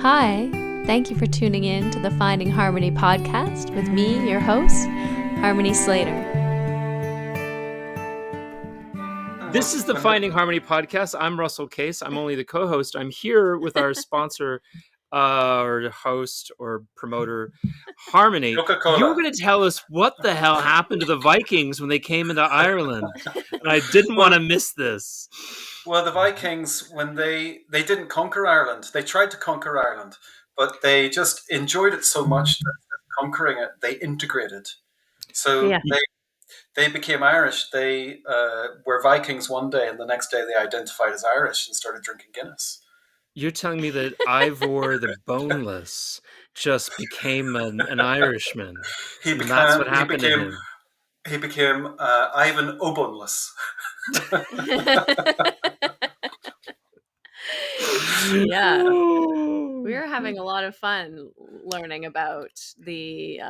Hi, thank you for tuning in to the Finding Harmony podcast with me, your host, Harmony Slater. This is the Finding Harmony podcast. I'm Russell Case. I'm only the co-host. I'm here with our sponsor, or host, or promoter, Harmony. Coca-Cola. You were going to tell us what the hell happened to the Vikings when they came into Ireland, and I didn't want to miss this. Well, the Vikings, when they didn't conquer Ireland, they tried to conquer Ireland, but they just enjoyed it so much that conquering it, they integrated. So they became Irish. They were Vikings one day, and the next day they identified as Irish and started drinking Guinness. You're telling me that Ivor the Boneless just became an Irishman. That's what happened to him. He became Ivan O'Boneless. Yeah, we were having a lot of fun learning about the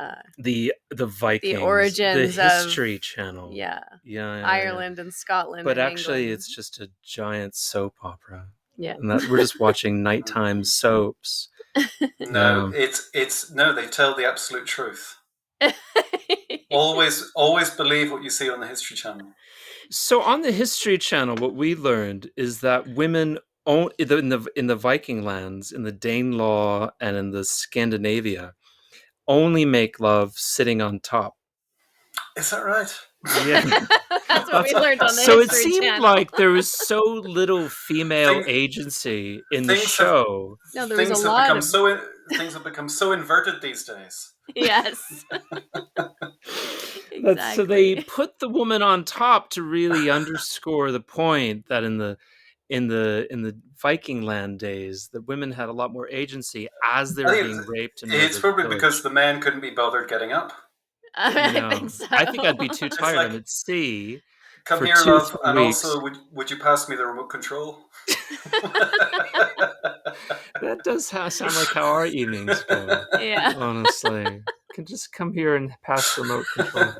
Vikings, the origins, the History Channel, Ireland and Scotland. But and actually, England. it's just a giant soap opera. Yeah, and we're just watching nighttime soaps. No, they tell the absolute truth. Always believe what you see on the History Channel. So on the History Channel, what we learned is that women in the Viking lands, in the Danelaw and in the Scandinavia, only make love sitting on top. Is that right? Yeah. That's what we learned on the So History it seemed Channel. like there was so little female agency in the show. There was a lot of... Things have become so inverted these days. Yes. Exactly. So they put the woman on top to really underscore the point that in the Viking land days, the women had a lot more agency as they were being raped. It's probably because the men couldn't be bothered getting up. I think so. I think I'd be too tired. I'm at sea. Come here, love, and also, would you pass me the remote control? That does sound like how our evenings go. Yeah. Honestly. You can just come here and pass the remote control.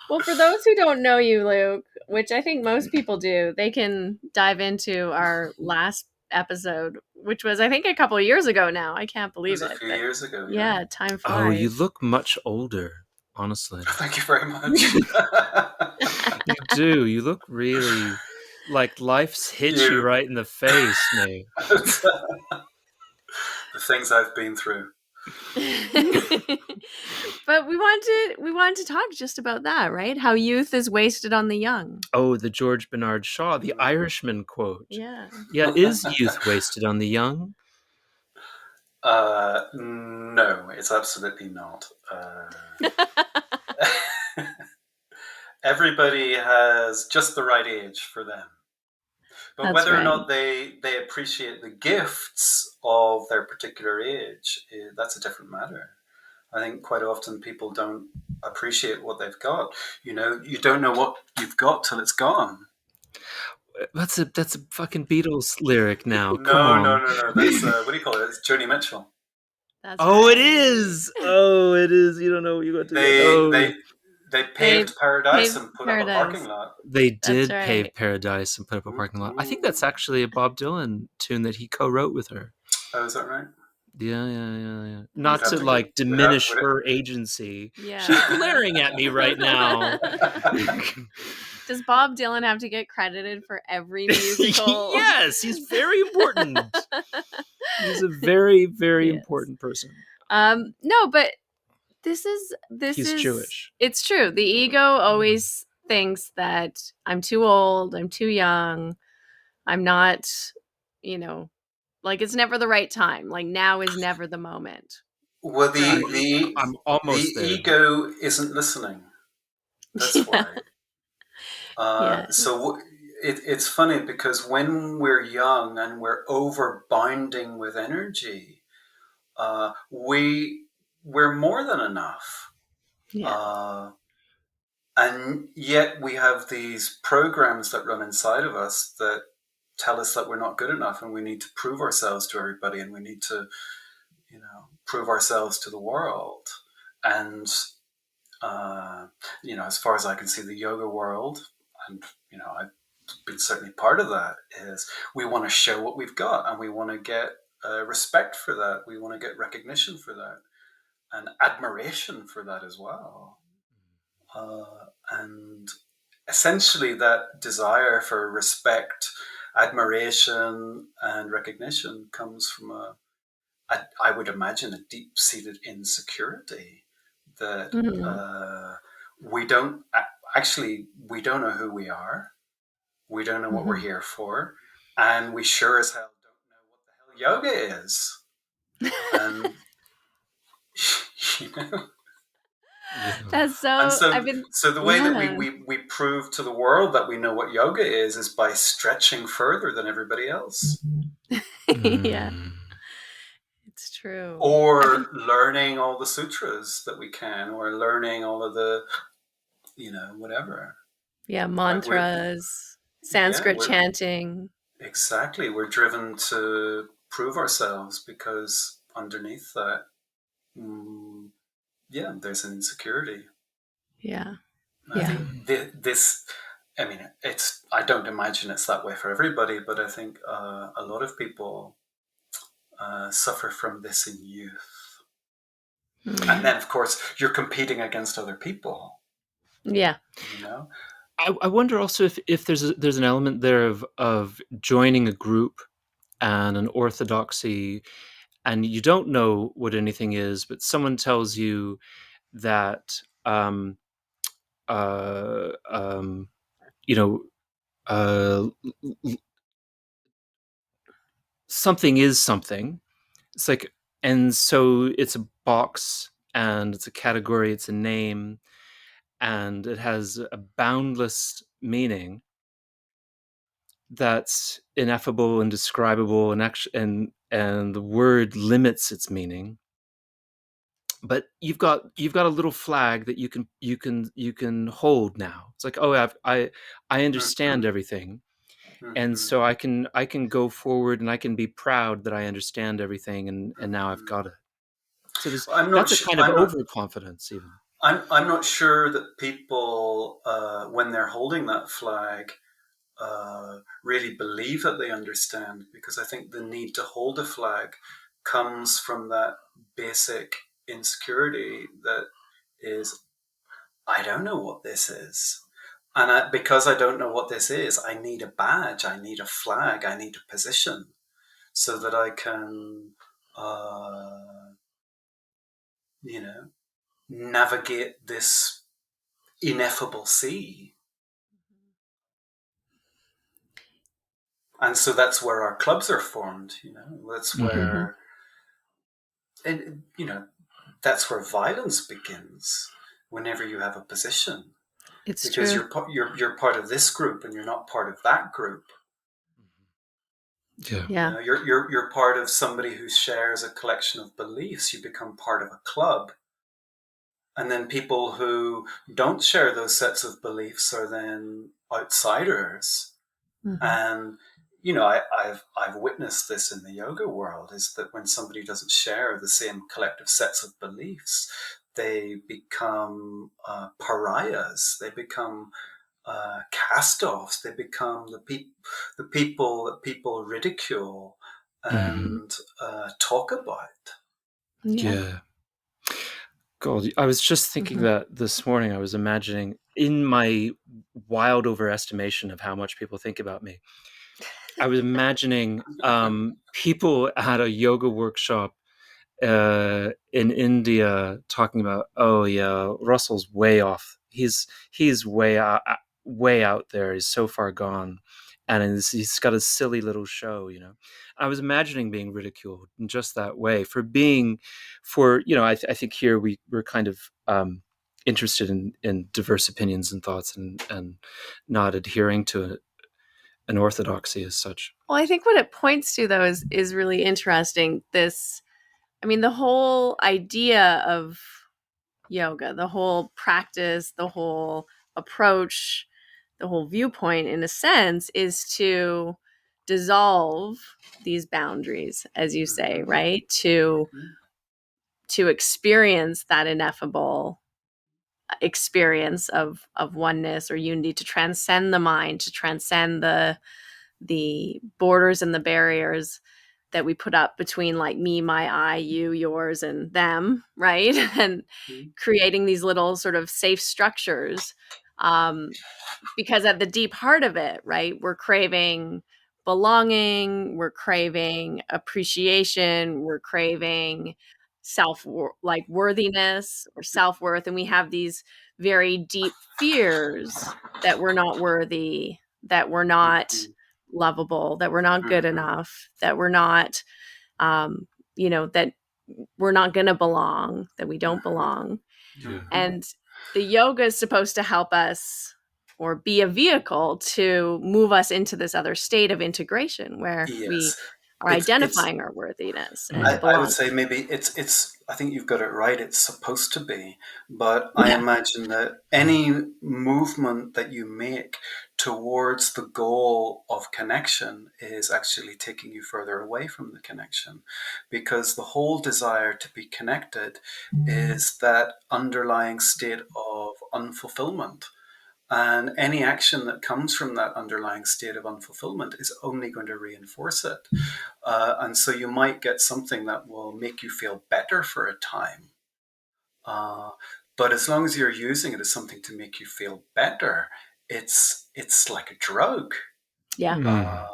Well, for those who don't know you, Luke, which I think most people do, they can dive into our last episode, which was, I think, a couple of years ago now. I can't believe it. A few years ago. Yeah, time flies. Oh, you look much older, honestly. Thank you very much. You do. You look really like life's hit you right in the face, mate. The things I've been through. But we wanted to talk just about that, right? How youth is wasted on the young. Oh, the George Bernard Shaw, the Irishman quote. Yeah. Yeah, is youth wasted on the young? No, it's absolutely not. Everybody has just the right age for them. But whether or not they appreciate the gifts of their particular age, that's a different matter. I think quite often people don't appreciate what they've got. You don't know what you've got till it's gone. That's a fucking Beatles lyric now. No. That's what do you call it? It's Joni Mitchell. That's right. It is. Oh, it is. You don't know what you got to do. They paved Paradise and put up a parking lot. They did pave Paradise and put up a parking lot. I think that's actually a Bob Dylan tune that he co-wrote with her. Oh, is that right? Yeah. Not to diminish her agency. Yeah. She's glaring at me right now. Does Bob Dylan have to get credited for every musical? Yes, he's very important. He's a very, very important person. No, but This is Jewish. It's true. The ego always thinks that I'm too old, I'm too young, I'm not, it's never the right time. Like now is never the moment. Well, I'm almost there. Ego isn't listening. That's why. So it's funny because when we're young and we're overbounding with energy, we're more than enough. Yeah. And yet we have these programs that run inside of us that tell us that we're not good enough and we need to prove ourselves to everybody and we need to, prove ourselves to the world. And, as far as I can see, the yoga world, and, I've been certainly part of that, is we want to show what we've got and we want to get respect for that. We want to get recognition for that and admiration for that as well. And essentially, that desire for respect, admiration, and recognition comes from I would imagine, a deep-seated insecurity that Mhm. we don't we don't know who we are. We don't know what we're Mhm. here for, and we sure as hell don't know what the hell yoga is. And you know, Yeah. That's and so so I've been so the way that yeah. we prove to the world that we know what yoga is by stretching further than everybody else, Yeah, Mm. it's true. I've been or learning all the sutras that we can, or learning all of the whatever. yeah, Like mantras, yeah, Sanskrit chanting. we're driven to prove ourselves because underneath that, mm, yeah, there's an insecurity. Yeah. I Yeah. think this. I mean, I don't imagine it's that way for everybody, but I think a lot of people suffer from this in youth. And Mm. then, of course, you're competing against other people. Yeah. You know, I wonder also if there's an element there of joining a group and an orthodoxy, and you don't know what anything is, but someone tells you that uh, um, you know uh, something is something. It's like, and so it's a box and it's a category, it's a name, and it has a boundless meaning that's ineffable, indescribable, and the word limits its meaning. But you've got a little flag that you can hold now. It's like, oh, I understand mm-hmm, everything, and mm-hmm, so I can go forward and I can be proud that I understand everything, and now I've mm-hmm. got it. So there's I'm not. that's a kind of I'm not. overconfidence even. I'm not sure that people, when they're holding that flag, really believe that they understand, because I think the need to hold a flag comes from that basic insecurity that is, I don't know what this is. And because I don't know what this is, I need a badge, I need a flag, I need a position so that I can, uh, you know, navigate this ineffable sea. And so that's where our clubs are formed. That's Hmm. Hmm. where, and that's where violence begins. Whenever you have a position, It's because true. you're part of this group and you're not part of that group. Yeah. Yeah. You're part of somebody who shares a collection of beliefs. You become part of a club, and then people who don't share those sets of beliefs are then outsiders. Hmm. And I've witnessed this in the yoga world, is that when somebody doesn't share the same collective sets of beliefs, they become pariahs. They become cast-offs. They become the people that people ridicule Hmm. and talk about. Yeah. Yeah. God, I was just thinking Hmm. that this morning. I was imagining, in my wild overestimation of how much people think about me, I was imagining people at a yoga workshop in India talking about, oh yeah, Russell's way off. He's way out there. He's so far gone, and he's got a silly little show. I was imagining being ridiculed in just that way for I think here we're kind of interested in diverse opinions and thoughts, and not adhering to an orthodoxy as such. Well, I think what it points to though is really interesting. I mean, the whole idea of yoga, the whole practice, the whole approach, the whole viewpoint, in a sense, is to dissolve these boundaries, as you say, Mm-hmm, right? To mm-hmm, experience that ineffable experience of oneness or unity, to transcend the mind, to transcend the borders and the barriers, that we put up between like me, my, I, you, yours, and them, right? And creating these little sort of safe structures. Because at the deep heart of it, right, we're craving belonging, we're craving appreciation, we're craving like worthiness or self-worth, and we have these very deep fears that we're not worthy, that we're not lovable, that we're not good enough, that we're not that we're not going to belong, that we don't belong. Yeah. And the yoga is supposed to help us or be a vehicle to move us into this other state of integration where we Yes. are It's identifying our worthiness and I would belonging. say maybe it's I think you've got it right. It's supposed to be, but I Yeah. imagine that any movement that you make towards the goal of connection is actually taking you further away from the connection, because the whole desire to be connected is that underlying state of unfulfillment. And any action that comes from that underlying state of unfulfillment is only going to reinforce it. And so you might get something that will make you feel better for a time. Uh, but as long as you're using it as something to make you feel better, it's like a drug. Yeah.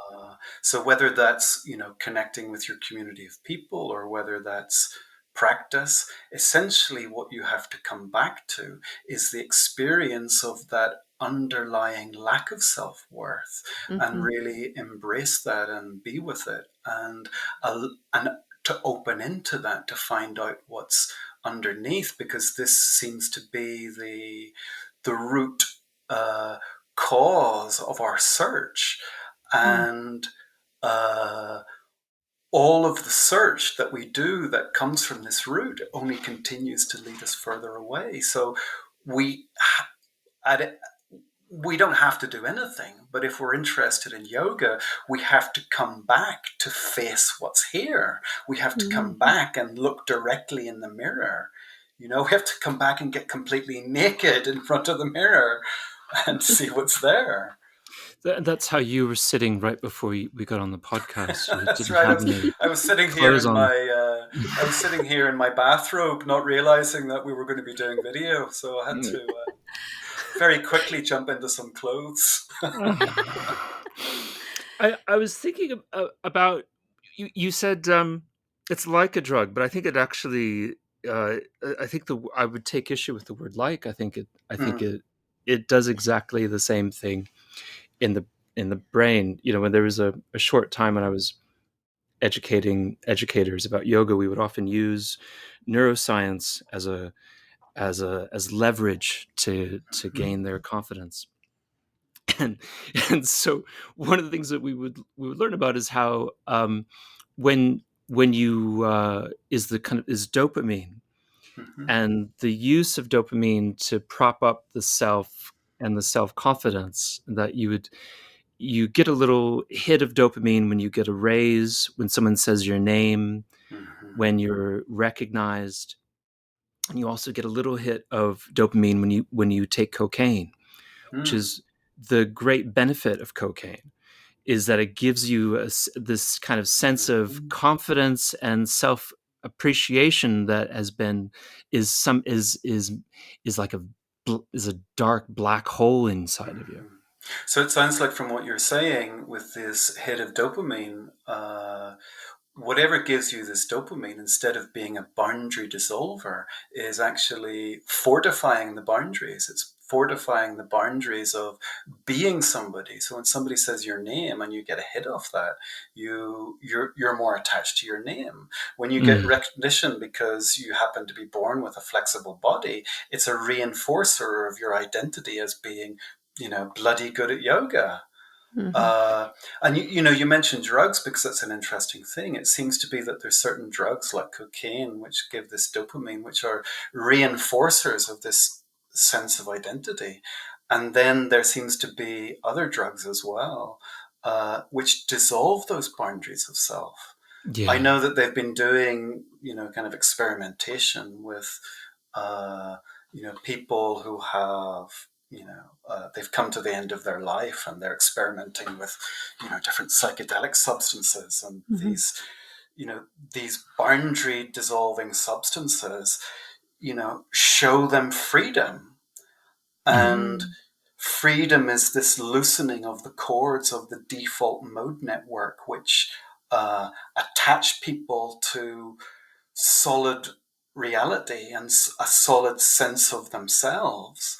So whether that's connecting with your community of people, or whether that's practice, essentially what you have to come back to is the experience of that underlying lack of self-worth, and Mm-hmm. really embrace that and be with it, and to open into that, to find out what's underneath, because this seems to be the root uh, cause of our search. And uh, all of the search that we do that comes from this route only continues to lead us further away. So we at it, we don't have to do anything, but if we're interested in yoga, we have to come back to face what's here. We have to come Mm-hmm. back and look directly in the mirror. We have to come back and get completely naked in front of the mirror and see what's there. That's how you were sitting right before we got on the podcast. You That's didn't right. have any I was sitting here clothes in on. my bathrobe, not realizing that we were going to be doing video. So I had to very quickly jump into some clothes. I was thinking about you said it's like a drug, but I think it actually uh, I think I would take issue with the word like. I think Mm, it does exactly the same thing in the brain. When there was a short time when I was educating educators about yoga, we would often use neuroscience as leverage to mm, gain their confidence. and and so one of the things that we would learn about is how when you is dopamine, mhm, and the use of dopamine to prop up the self and the self confidence, that you get a little hit of dopamine when you get a raise, when someone says your name, mhm, when you're recognized, and you also get a little hit of dopamine when you take cocaine, which mm, is the great benefit of cocaine, is that it gives you this kind of sense of mhm, confidence and self appreciation that has been is like is a dark black hole inside of you. mhm. So it sounds like, from what you're saying, with this hit of dopamine, whatever gives you this dopamine, instead of being a boundary dissolver, is actually fortifying the boundaries. It's fortifying the boundaries of being somebody. So when somebody says your name and you get a hit off that, you're more attached to your name. When you get Mm. recognition because you happen to be born with a flexible body, it's a reinforcer of your identity as being, bloody good at yoga. Mm-hmm. uh, and you mentioned drugs, because that's an interesting thing. It seems to be that there's certain drugs like cocaine which give this dopamine, which are reinforcers of this sense of identity. And then there seems to be other drugs as well, which dissolve those boundaries of self. I Yeah. know that they've been doing, kind of experimentation with, uh, people who have, they've come to the end of their life and they're experimenting with, different psychedelic substances, and Mm-hmm. these. these boundary dissolving substances, show them freedom. And freedom is this loosening of the cords of the default mode network, which attach people to solid reality and a solid sense of themselves.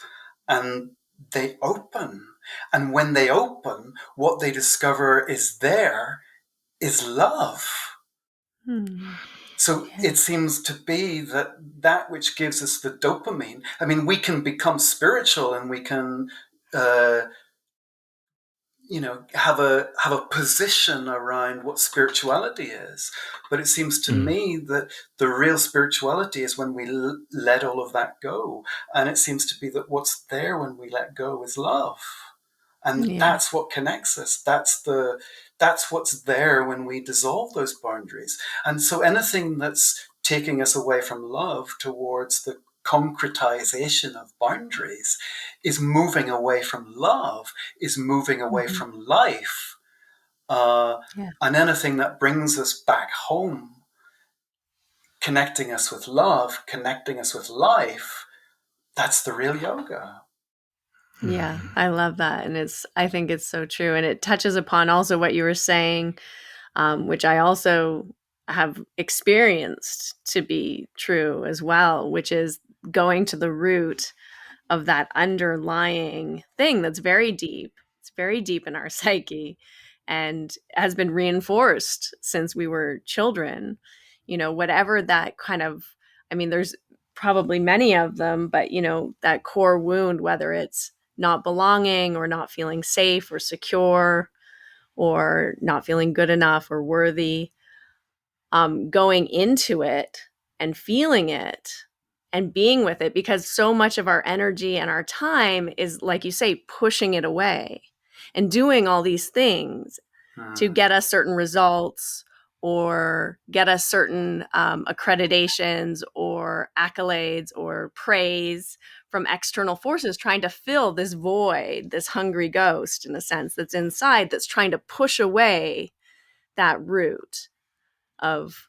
And they open. And when they open, what they discover is love. So it seems to be that which gives us the dopamine. I mean, we can become spiritual and we can, have a position around what spirituality is. But it seems to me that the real spirituality is when we let all of that go. And it seems to be that what's there when we let go is love. And that's what connects us. That's what's there when we dissolve those boundaries. And so anything that's taking us away from love towards the concretization of boundaries is moving away from love, is moving away from life. And anything that brings us back home, connecting us with love, connecting us with life, that's the real yoga. Yeah, I love that. And I think it's so true. And it touches upon also what you were saying, which I also have experienced to be true as well, which is going to the root of that underlying thing that's very deep. It's very deep in our psyche and has been reinforced since we were children. Whatever that kind of, I mean, there's probably many of them, but, that core wound, whether it's not belonging or not feeling safe or secure or not feeling good enough or worthy, going into it and feeling it and being with it, because so much of our energy and our time is, like you say, pushing it away and doing all these things to get us certain results or get us certain accreditations or accolades or praise from external forces, trying to fill this void, this hungry ghost, in a sense, that's inside, that's trying to push away that root of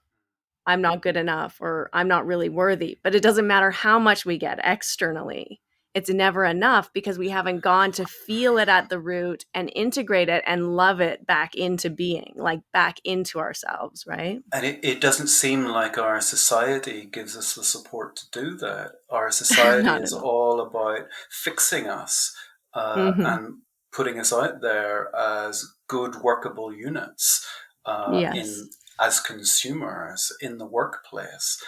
I'm not good enough or I'm not really worthy. But it doesn't matter how much we get externally. It's never enough because we haven't gone to feel it at the root and integrate it and love it back into being, like back into ourselves, right? And it doesn't seem like our society gives us the support to do that. Our society Not is at all. all about fixing us and putting us out there as good workable units Yes. in as consumers in the workplace.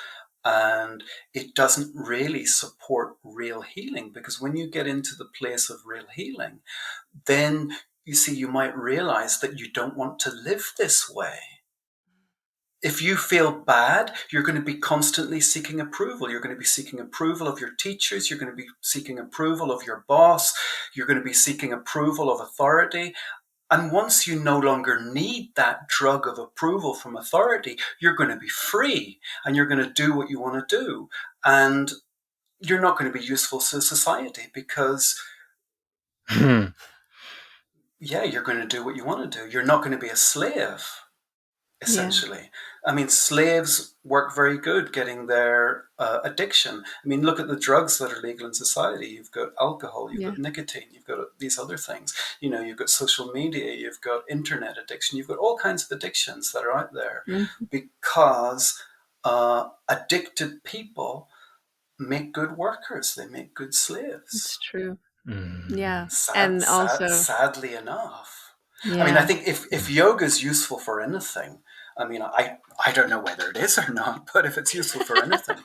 And it doesn't really support real healing, because when you get into the place of real healing, then you might realize that you don't want to live this way. If you feel bad, you're going to be constantly seeking approval. You're going to be seeking approval of your teachers. You're going to be seeking approval of your boss. You're going to be seeking approval of authority. And once you no longer need that drug of approval from authority, you're going to be free and you're going to do what you want to do. And you're not going to be useful to society because, you're going to do what you want to do. You're not going to be a slave. Essentially. I mean, slaves work very good getting their addiction. I mean, look at the drugs that are legal in society. You've got alcohol, you've got nicotine, you've got these other things. You've got social media, you've got internet addiction, you've got all kinds of addictions that are out there because addicted people make good workers. They make good slaves. It's true. Yeah. And also, sadly enough. yeah. I mean, I think if yoga is useful for anything, I mean, I don't know whether it is or not, but if it's useful for anything,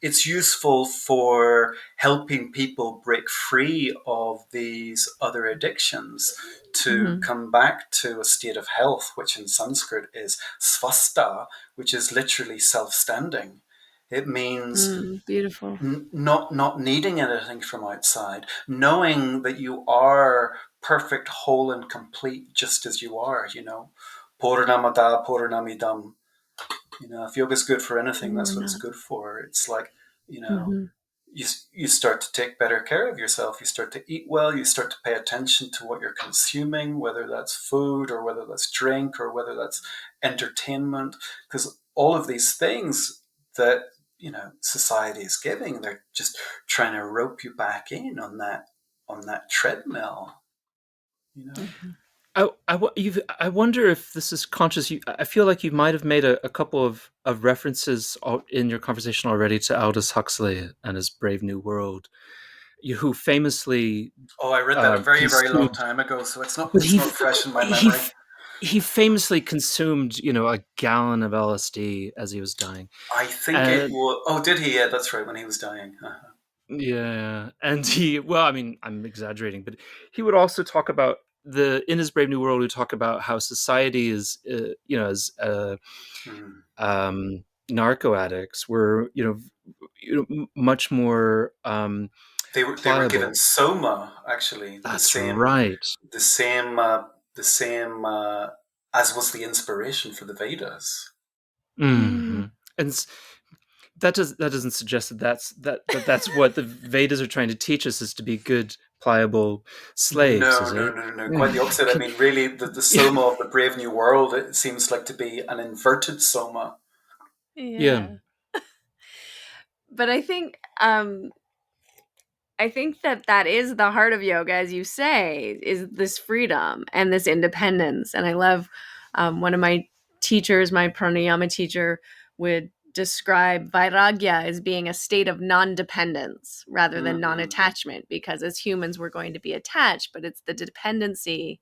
it's useful for helping people break free of these other addictions to come back to a state of health, which in Sanskrit is svasta, which is literally self-standing. It means beautiful. not needing anything from outside, knowing that you are perfect, whole, and complete just as you are. Purnamada Purnamidam. If yoga's good for anything, that's what it's good for. It's like, you start to take better care of yourself. You start to eat well. You start to pay attention to what you're consuming, whether that's food or whether that's drink or whether that's entertainment. Because all of these things that society is giving, they're just trying to rope you back in on that treadmill. Mhm. I wonder if this is conscious. I feel like you might have made a couple of references in your conversation already to Aldous Huxley and his Brave New World, who famously Oh, I read that a very, very long consumed, time ago, so it's not but it's not fresh in my he memory. he famously consumed, a gallon of LSD as he was dying, I think it and was. Oh, did he? Yeah, that's right. When he was dying. yeah, and well, I mean, I'm exaggerating, but he would also talk about in his Brave New World, he talk about how society is, as Hmm. narco addicts were, much more They were given pliable. soma, actually, the That's same right. the same the same as was the inspiration for the Vedas. Hmm. Mm. And that doesn't suggest that's what the Vedas are trying to teach us, is to be good, pliable slaves, No, is no, it? no, no, no. Quite the opposite. I mean, really, the Yeah, soma of the Brave New World, it seems like to be an inverted soma. yeah. Yeah. But I think that that is the heart of yoga, as you say, is this freedom and this independence. And I love one of my teachers, my pranayama teacher, would describe vairagya as being a state of non-dependence rather than Mm-hmm. non-attachment, because as humans we're going to be attached, but it's the dependency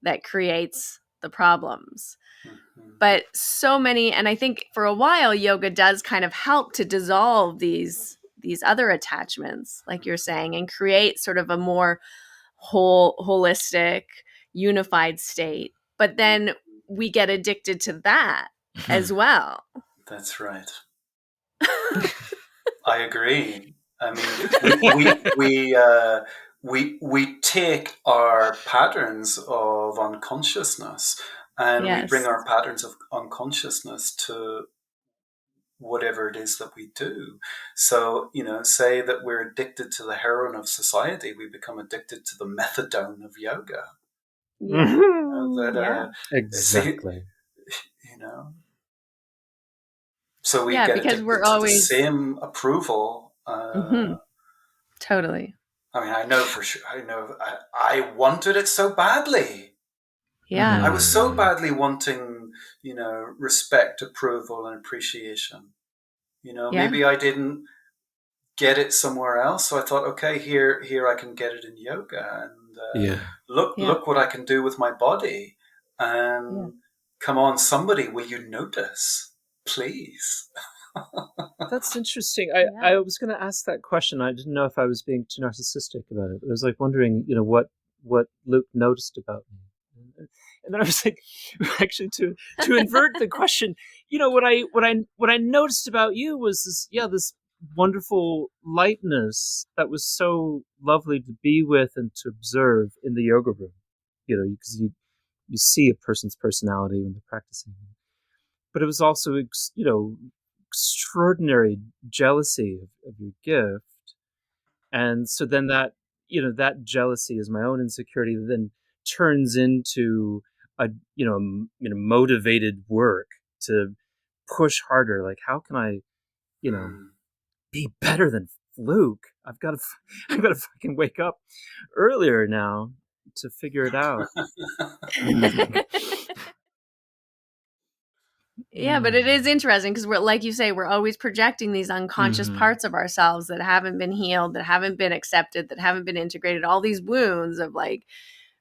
that creates the problems. Mm-hmm. But so many, and I think for a while yoga does kind of help to dissolve these other attachments, like you're saying, and create sort of a more holistic, unified state. But then we get addicted to that as well. That's right. I agree. I mean, we take our patterns of unconsciousness and we bring Yes. our patterns of unconsciousness to whatever it is that we do. So, say that we're addicted to the heroin of society, we become addicted to the methadone of yoga. Yeah. That Yeah. see, Exactly. you know, so we Yeah, get because we're addicted to the always same approval. Mhm. Totally. I mean, I know for sure. I know I wanted it so badly. I Yeah. was so Mm. badly wanting, respect, approval, and appreciation. Yeah. Maybe I didn't get it somewhere else, so I thought, okay, here I can get it in yoga, and Yeah. Yeah. look what I can do with my body. Yeah. And come on, somebody, will you notice, please? That's interesting. Yeah. I was going to ask that question. I didn't know if I was being too narcissistic about it. I was like wondering, what Luke noticed about me. And then I was like, actually, to invert the question, what I noticed about you was this wonderful lightness that was so lovely to be with and to observe in the yoga room. Because you see a person's personality when they're practicing, but it was also extraordinary jealousy of your gift. And so then that jealousy is my own insecurity that then turns into a motivated work to push harder. Like, how can I Hmm. be better than Luke? I've got to fucking wake up earlier now to figure it out. Yeah, but it is interesting because we're, like you say, we're always projecting these unconscious Mhm. parts of ourselves that haven't been healed, that haven't been accepted, that haven't been integrated, all these wounds of like,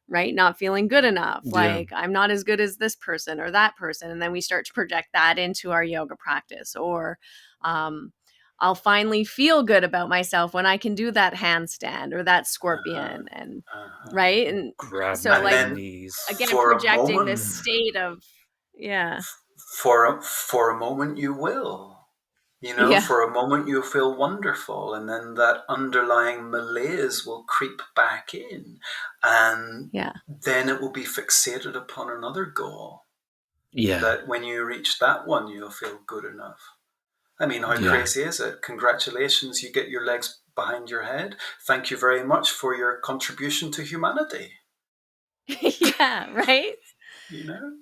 right, not feeling good enough, Yeah. like I'm not as good as this person or that person, and then we start to project that into our yoga practice. Or I'll finally feel good about myself when I can do that handstand or that Uh-huh, scorpion, and uh-huh. right. And Grab so And my like, then knees. again, for a projecting moment, this state of, yeah. for a moment you will. Yeah. For a moment you'll feel wonderful, and then that underlying malaise will creep back in, and Yeah. then it will be fixated upon another goal. Yeah. That when you reach that one, you'll feel good enough. I mean, how crazy is it? Congratulations, you get your legs behind your head. Thank you very much for your contribution to humanity. Yeah, right? You know?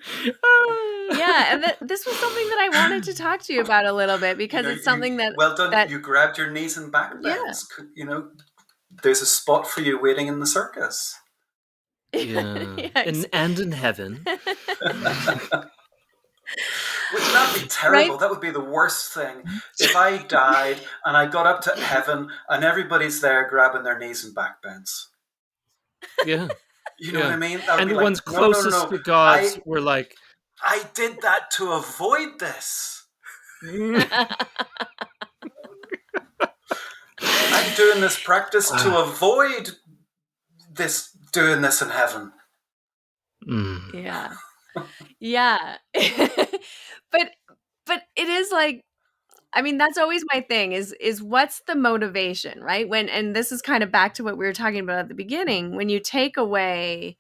Yeah, and this was something that I wanted to talk to you about a little bit, because it's something well done. that You grabbed your knees and back yeah. bends. You know, there's a spot for you waiting in the circus. Yeah. And in heaven. Wouldn't that be terrible? Right? That would be the worst thing. If I died and I got up to heaven and everybody's there grabbing their knees and back bends. Yeah. You know what I mean? And the ones closest to gods were like, I did that to avoid this. I'm doing this practice to avoid doing this in heaven. Yeah. Yeah. but it is like, I mean, that's always my thing is what's the motivation, right? And this is kind of back to what we were talking about at the beginning, when you take away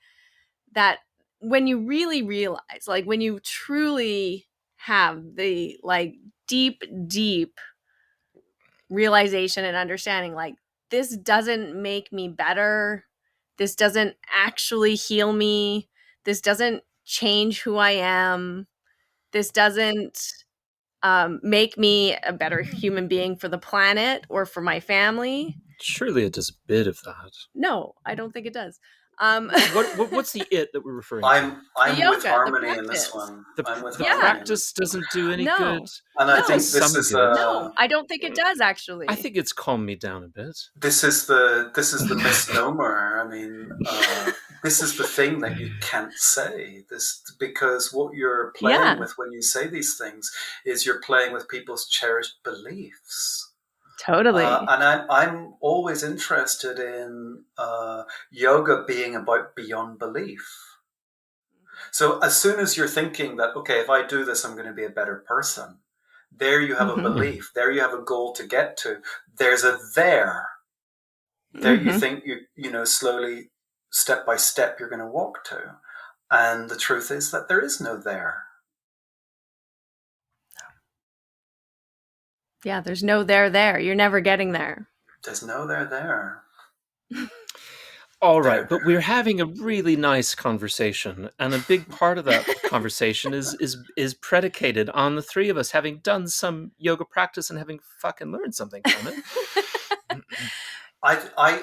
that, when you really realize, like when you truly have the like deep realization and understanding, like, this doesn't make me better, this doesn't actually heal me, this doesn't change who I am, this doesn't make me a better human being for the planet or for my family. Surely it does a bit of that. No, I don't think it does. What's the it that we're referring to? I'm yoga, with Harmony in this one. The practice doesn't do any good. And I think this is no, I don't think it does, actually. I think it's calmed me down a bit. This is the misnomer. I mean, this is the thing that you can't say. This, because what you're playing with when you say these things is you're playing with people's cherished beliefs. Totally. And I'm always interested in yoga being about beyond belief. So as soon as you're thinking that, okay, if I do this, I'm going to be a better person, there you have a belief. There you have a goal to get to. There's a there. There you think you know, slowly, step by step, you're going to walk to. And the truth is that there is no there. Yeah, there's no there. You're never getting there. There's no there. All right, but we're having a really nice conversation, and a big part of that conversation is predicated on the three of us having done some yoga practice and having fucking learned something from it.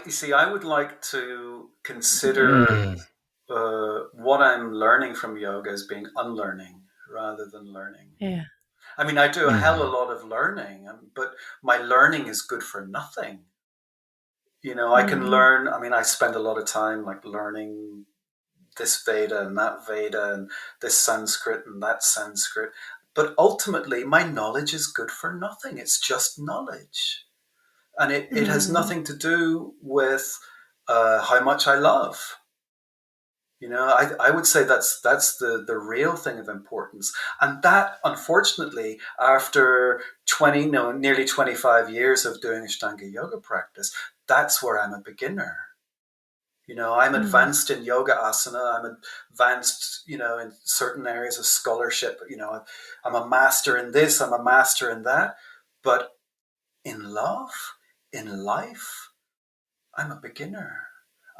You see, I would like to consider what I'm learning from yoga as being unlearning rather than learning. Yeah. I mean, I do a hell of a lot of learning, but my learning is good for nothing. You know, I can learn. I mean, I spend a lot of time like learning this Veda and that Veda and this Sanskrit and that Sanskrit. But ultimately, my knowledge is good for nothing. It's just knowledge. And it has nothing to do with how much I love. You know, I would say that's the real thing of importance. And that, unfortunately, after nearly 25 years of doing Ashtanga yoga practice, that's where I'm a beginner. You know, I'm advanced in yoga asana. I'm advanced, you know, in certain areas of scholarship. You know, I'm a master in this, I'm a master in that. But in love, in life, I'm a beginner.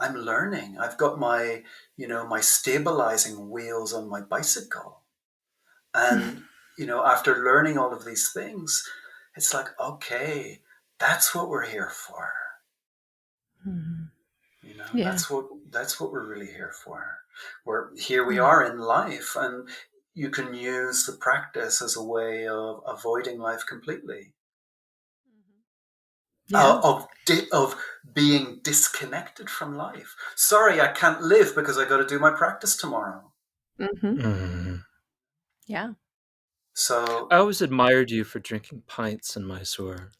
I'm learning. I've got my, you know, my stabilizing wheels on my bicycle. And, you know, after learning all of these things, it's like, okay, that's what we're here for. You know, that's what we're really here for. We are in life, and you can use the practice as a way of avoiding life completely. Of being disconnected from life. Sorry, I can't live because I got to do my practice tomorrow. Yeah. So I always admired you for drinking pints in Mysore.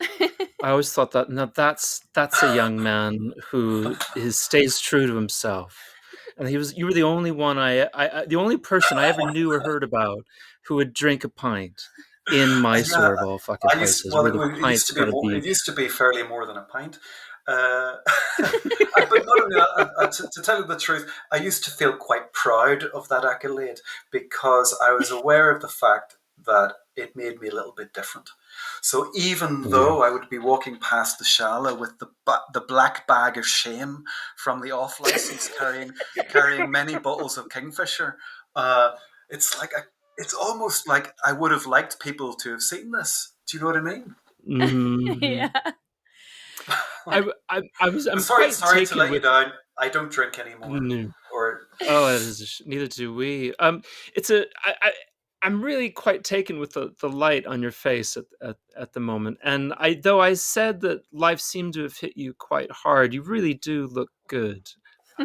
I always thought that that's a young man who stays true to himself. And you were the only one the only person I ever knew or heard about who would drink a pint in Mysore of all fucking places. It used to be fairly more than a pint. But not only that, to tell you the truth, I used to feel quite proud of that accolade because I was aware of the fact that it made me a little bit different. So even though I would be walking past the Shala with the black bag of shame from the off license, carrying many bottles of Kingfisher, uh, it's like it's almost like I would have liked people to have seen this. Do you know what I mean? Mm-hmm. Yeah. I'm quite Sorry to taken let you with. down. I don't drink anymore. No. Or Oh, it is neither do we. It's a I'm really quite taken with the light on your face at the moment. And though I said that life seemed to have hit you quite hard, you really do look good.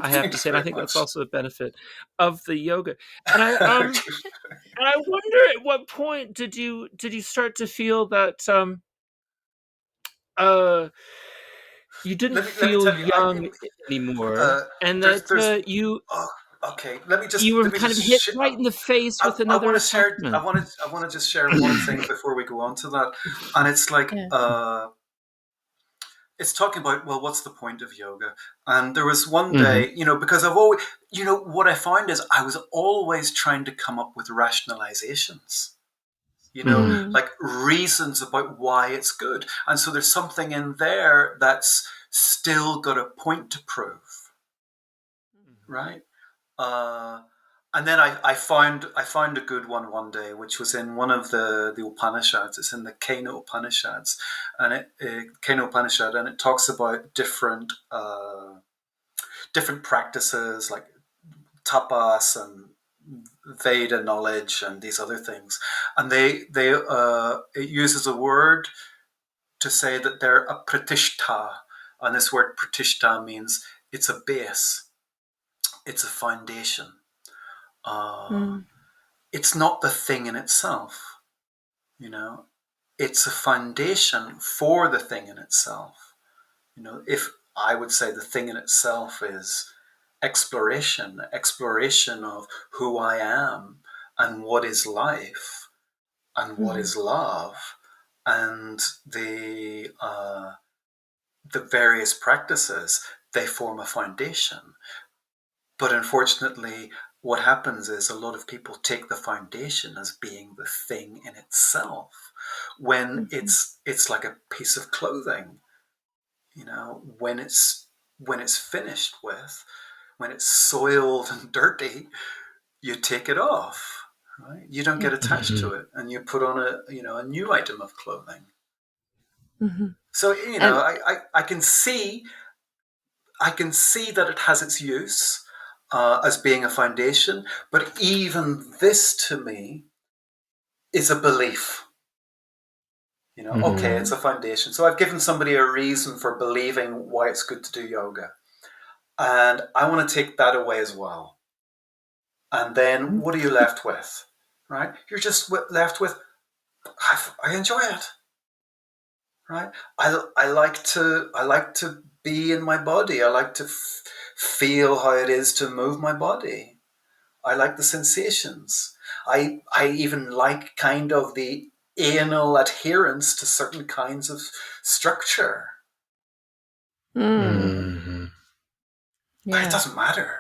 I have thank to you say, and I very think that's much. also a benefit of the yoga. And I wonder at what point did you start to feel that uh you didn't Let me feel tell you. young anymore, Uh, and that there's you oh, okay. you were Let me kind of just hit right in the face with I another want to share. attachment. I want to just share one thing before we go on to that, and it's like Yeah. it's talking about, well, what's the point of yoga? And there was one Hmm. day, because I've always, what I found is I was always trying to come up with rationalizations. Hmm. Like reasons about why it's good. And so there's something in there that's still got a point to prove, right? Uh, and then I found a good one day, which was in one of the Upanishads. It's in the Kena Upanishads, and Kena Upanishad, and it talks about different practices like tapas and Veda knowledge and these other things, and it uses a word to say that they're a pratishta, and this word pratishta means it's a base, it's a foundation. Uh, Mm. it's not the thing in itself, you know. It's a foundation for the thing in itself. If I would say the thing in itself is exploration of who I am and what is life and what Mm. is love, and the various practices, they form a foundation. But unfortunately, what happens is a lot of people take the foundation as being the thing in itself, when Mhm. it's like a piece of clothing. When it's finished with, when it's soiled and dirty, you take it off. Right? You don't Yeah. get attached Hmm. to it, and you put on a new item of clothing. Mhm. So And I can see that it has its use as being a foundation, but even this to me is a belief. Okay, Hmm. it's mm. a foundation. So I've given somebody a reason for believing why it's good to do yoga. And I want to take that away as well. And then what are you left with? Right? You're just left with, I enjoy it. Right? I like to be in my body. I like to feel how it is to move my body. I like the sensations. I even like kind of the anal adherence to certain kinds of structure. Mm. Hmm. But it Yeah. doesn't matter.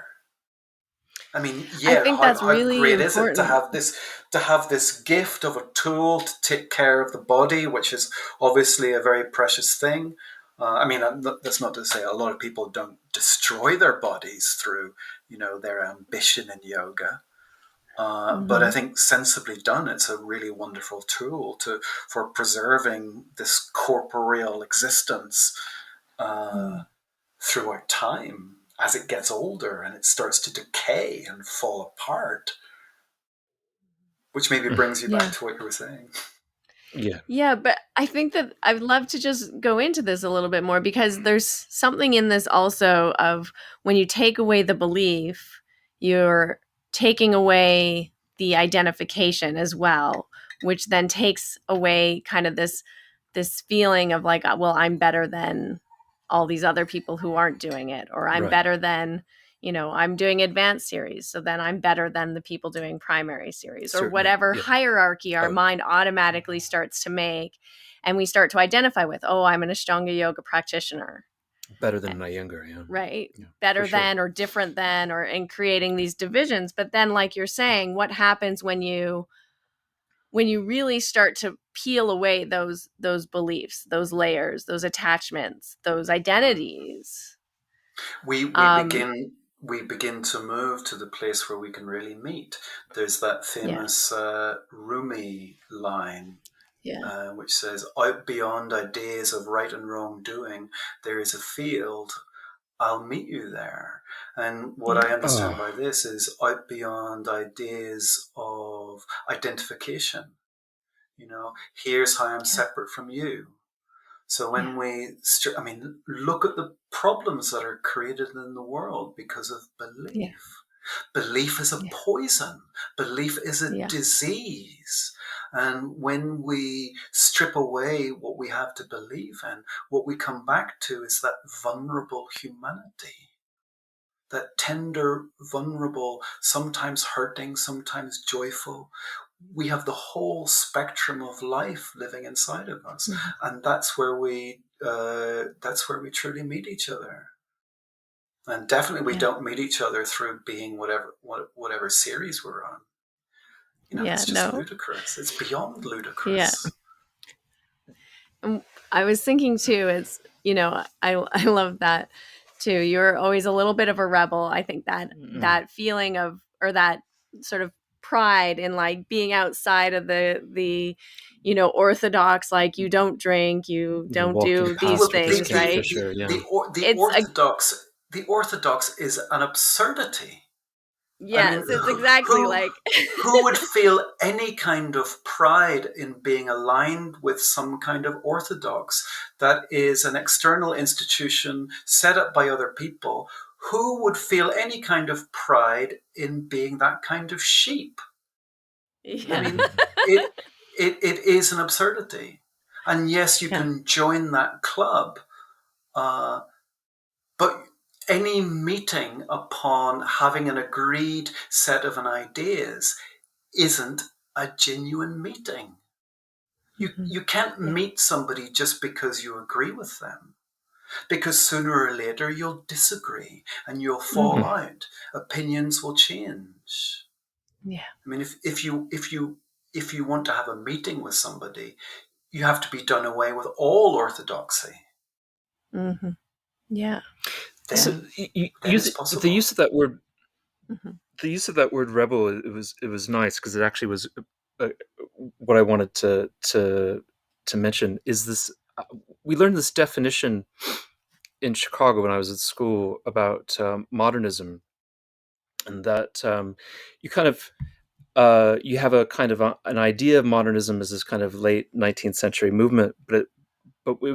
I mean, I yeah, think that's how really great is it to important. have this gift of a tool to take care of the body, which is obviously a very precious thing. I mean, that's not to say a lot of people don't destroy their bodies through, their ambition in yoga. But I Mhm. think sensibly done, it's a really wonderful tool for preserving this corporeal existence uh, Mm. throughout time as it gets older and it starts to decay and fall apart, which maybe brings you back Yeah. to what you were saying. Yeah. Yeah, but I think that I'd love to just go into this a little bit more because there's something in this also of when you take away the belief, you're taking away the identification as well, which then takes away kind of this feeling of like, well, I'm better than all these other people who aren't doing it, or I'm Right. better than, I'm doing advanced series, so then I'm better than the people doing primary series, or Certainly. whatever Yeah. hierarchy our Oh, mind automatically starts to make. And we start to identify with, oh, I'm an Ashtanga yoga practitioner, better than my younger. Yeah. right? Yeah. For Better sure. than or different than, or in creating these divisions. But then, like you're saying, what happens when you when you really start to peel away those beliefs, those layers, those attachments, those identities, we we um begin we begin to move to the place where we can really meet. There's that yeah, famous Rumi line, yeah, which says, "Out beyond ideas of right and wrong doing, there is a field. I'll meet you there." And what yeah, I understand Oh, by this is out beyond ideas of identification. Here's how I'm yeah, separate from you. So yeah, when look at the problems that are created in the world because of yeah, belief. Belief is a yeah, poison. Belief is a yeah. disease. And when we strip away what we have to believe in, what we come back to is that vulnerable humanity, that tender, vulnerable, sometimes hurting, sometimes joyful. We have the whole spectrum of life living inside of us, Mhm. and that's where we truly meet each other. And definitely, we Yeah, don't meet each other through being whatever series we're on. yeah, That's just no, ludicrous. It's beyond yeah. ludicrous. I was thinking too, it's, I love that too. You're always a little bit of a rebel. I think that mm, feeling of, or that sort of pride in like being outside of the orthodox, like you don't drink, you the don't walking do these past Well, with the things, stick right? fissure. Yeah. the It's a orthodox is an absurdity. I mean, Yes, it's exactly who like who would feel any kind of pride in being aligned with some kind of orthodox that is an external institution set up by other people? Who would feel any kind of pride in being that kind of sheep? I yeah. mean, Mhm. it it is an absurdity. And yes, you Yeah. can join that club, uh, but any meeting upon having an agreed set of an ideas isn't a genuine meeting. Mhm. You can't Yeah. meet somebody just because you agree with them, because sooner or later you'll disagree and you'll fall Mhm. Mm. out. Opinions will change. Yeah. I mean, if you want to have a meeting with somebody, you have to be done away with all orthodoxy. Mhm. Yeah. So Yeah. Then you then use it's the possible. use of that word. Mhm. The use of that word rebel. It was nice because it actually was uh, what I wanted to mention is this. We learned this definition in Chicago when I was at school about modernism, and that you kind of you have a kind of an idea of modernism as this kind of late 19th century movement, but it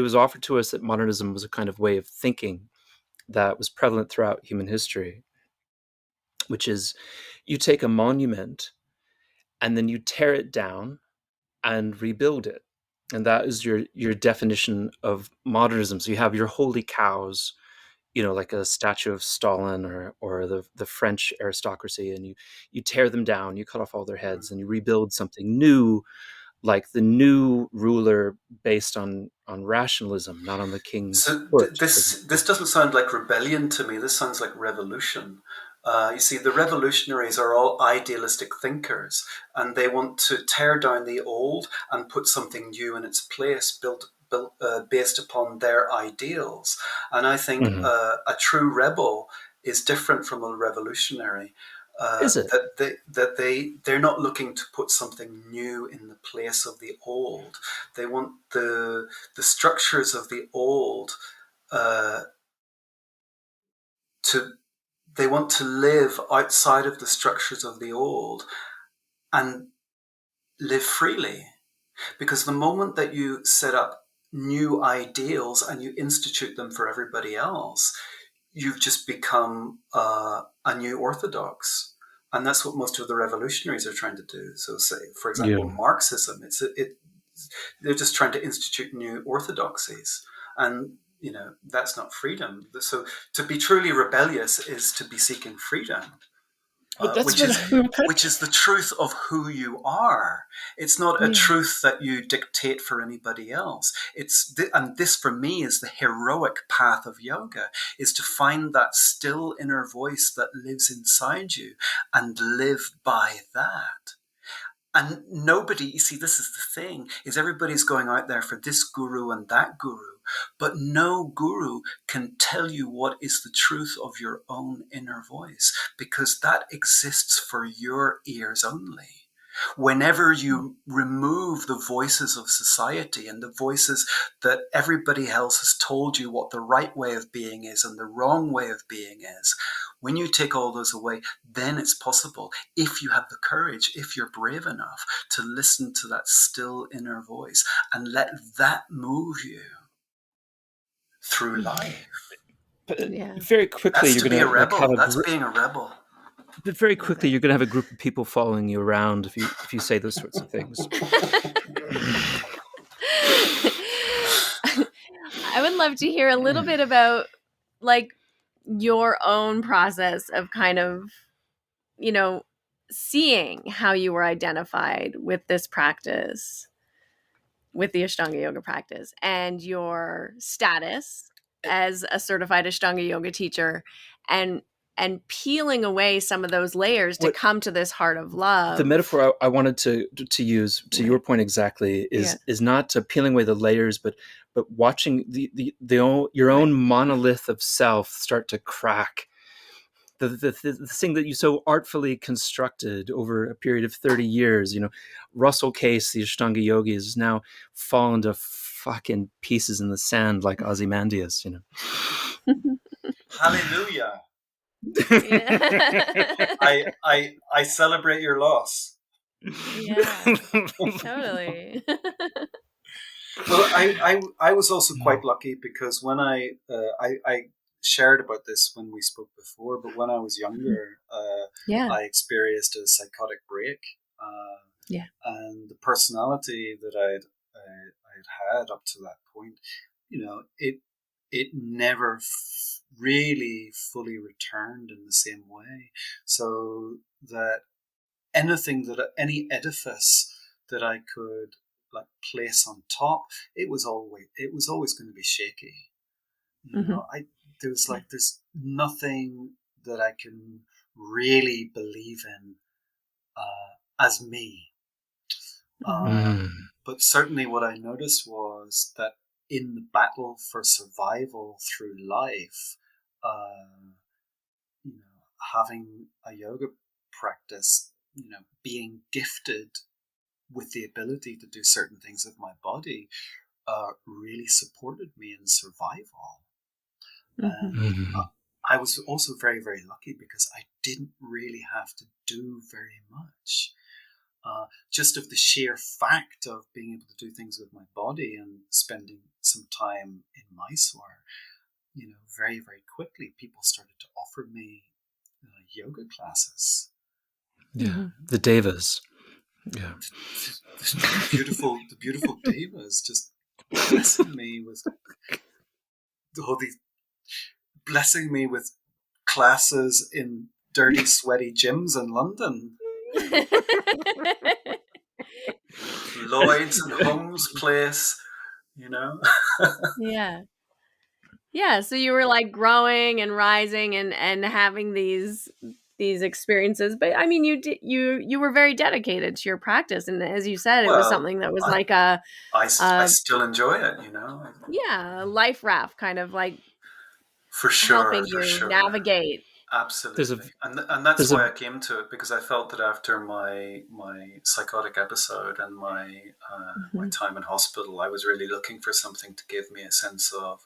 was offered to us that modernism was a kind of way of thinking that was prevalent throughout human history, which is you take a monument and then you tear it down and rebuild it. And that is your definition of modernism. So you have your holy cows, like a statue of Stalin or the French aristocracy, and you tear them down, you cut off all their Mm. heads, and you rebuild something new, like the new ruler based on rationalism, not on the king's So foot, for this example. doesn't sound like rebellion to me. This sounds like revolution. You see, the revolutionaries are all idealistic thinkers, and they want to tear down the old and put something new in its place, built based upon their ideals. And I think Hmm. a true rebel is different from a revolutionary. Is it? They're not looking to put something new in the place of the old. They want the structures of the old uh, to they want to live outside of the structures of the old and live freely, because the moment that you set up new ideals and you institute them for everybody else, you've just become a new orthodox. And that's what most of the revolutionaries are trying to do. So say, for Yeah. example, Marxism, they're just trying to institute new orthodoxies. And that's not freedom. So to be truly rebellious is to be seeking freedom, But that's which what is we were kind which is the truth of who you are. It's not a Yeah. truth that you dictate for anybody else. And this for me is the heroic path of yoga, is to find that still inner voice that lives inside you and live by that. And nobody, you see, this is the thing, is everybody's going out there for this guru and that guru, but no guru can tell you what is the truth of your own inner voice, because that exists for your ears only. Whenever you remove the voices of society and the voices that everybody else has told you what the right way of being is and the wrong way of being is, when you take all those away, then it's possible, if you have the courage, if you're brave enough to listen to that still inner voice and let that move you through life. But Yeah. very quickly, That's you're to be going a to like have rebel. a That's being a rebel. but very quickly you're going to have a group of people following you around if you say those sorts of things. I would love to hear a little bit about like your own process of kind of, you know, seeing how you were identified with this practice, with the Ashtanga yoga practice, and your status as a certified Ashtanga yoga teacher, and peeling away some of those layers to What come to this heart of love. the metaphor I wanted to use to your point exactly is not peeling away the layers, but watching your own monolith of self start to crack. The thing that you so artfully constructed over a period of 30 years, Russell Case, the Ashtanga yogi, is now fallen to fucking pieces in the sand like Ozymandias, Hallelujah. Yeah. I celebrate your loss. Yeah, totally. Well, I was also quite lucky, because when I shared about this when we spoke before, but when I was younger, Yeah. I experienced a psychotic break, Yeah. and the personality that I'd had up to that point, it never really fully returned in the same way, so that any edifice that I could like place on top, it was always going to be shaky. Mm-hmm. There's nothing that I can really believe in as me. Mm-hmm. But certainly what I noticed was that in the battle for survival through life, having a yoga practice, being gifted with the ability to do certain things with my body, really supported me in survival. And I was also very, very lucky, because I didn't really have to do very much. Just of the sheer fact of being able to do things with my body and spending some time in Mysore, very, very quickly people started to offer me yoga classes. Yeah, the devas. Yeah, the beautiful devas just blessing me with blessing me with classes in dirty, sweaty gyms in London. Lloyd's and Holmes Place, Yeah. Yeah. So you were like growing and rising and having these experiences, but I mean, you were very dedicated to your practice, and as you said, it was Well, something that was I, like I a still enjoy it, a life raft, kind of like For sure, helping for you sure. navigate. Absolutely, and that's why I came to it, because I felt that after my psychotic episode and my time in hospital, I was really looking for something to give me a sense of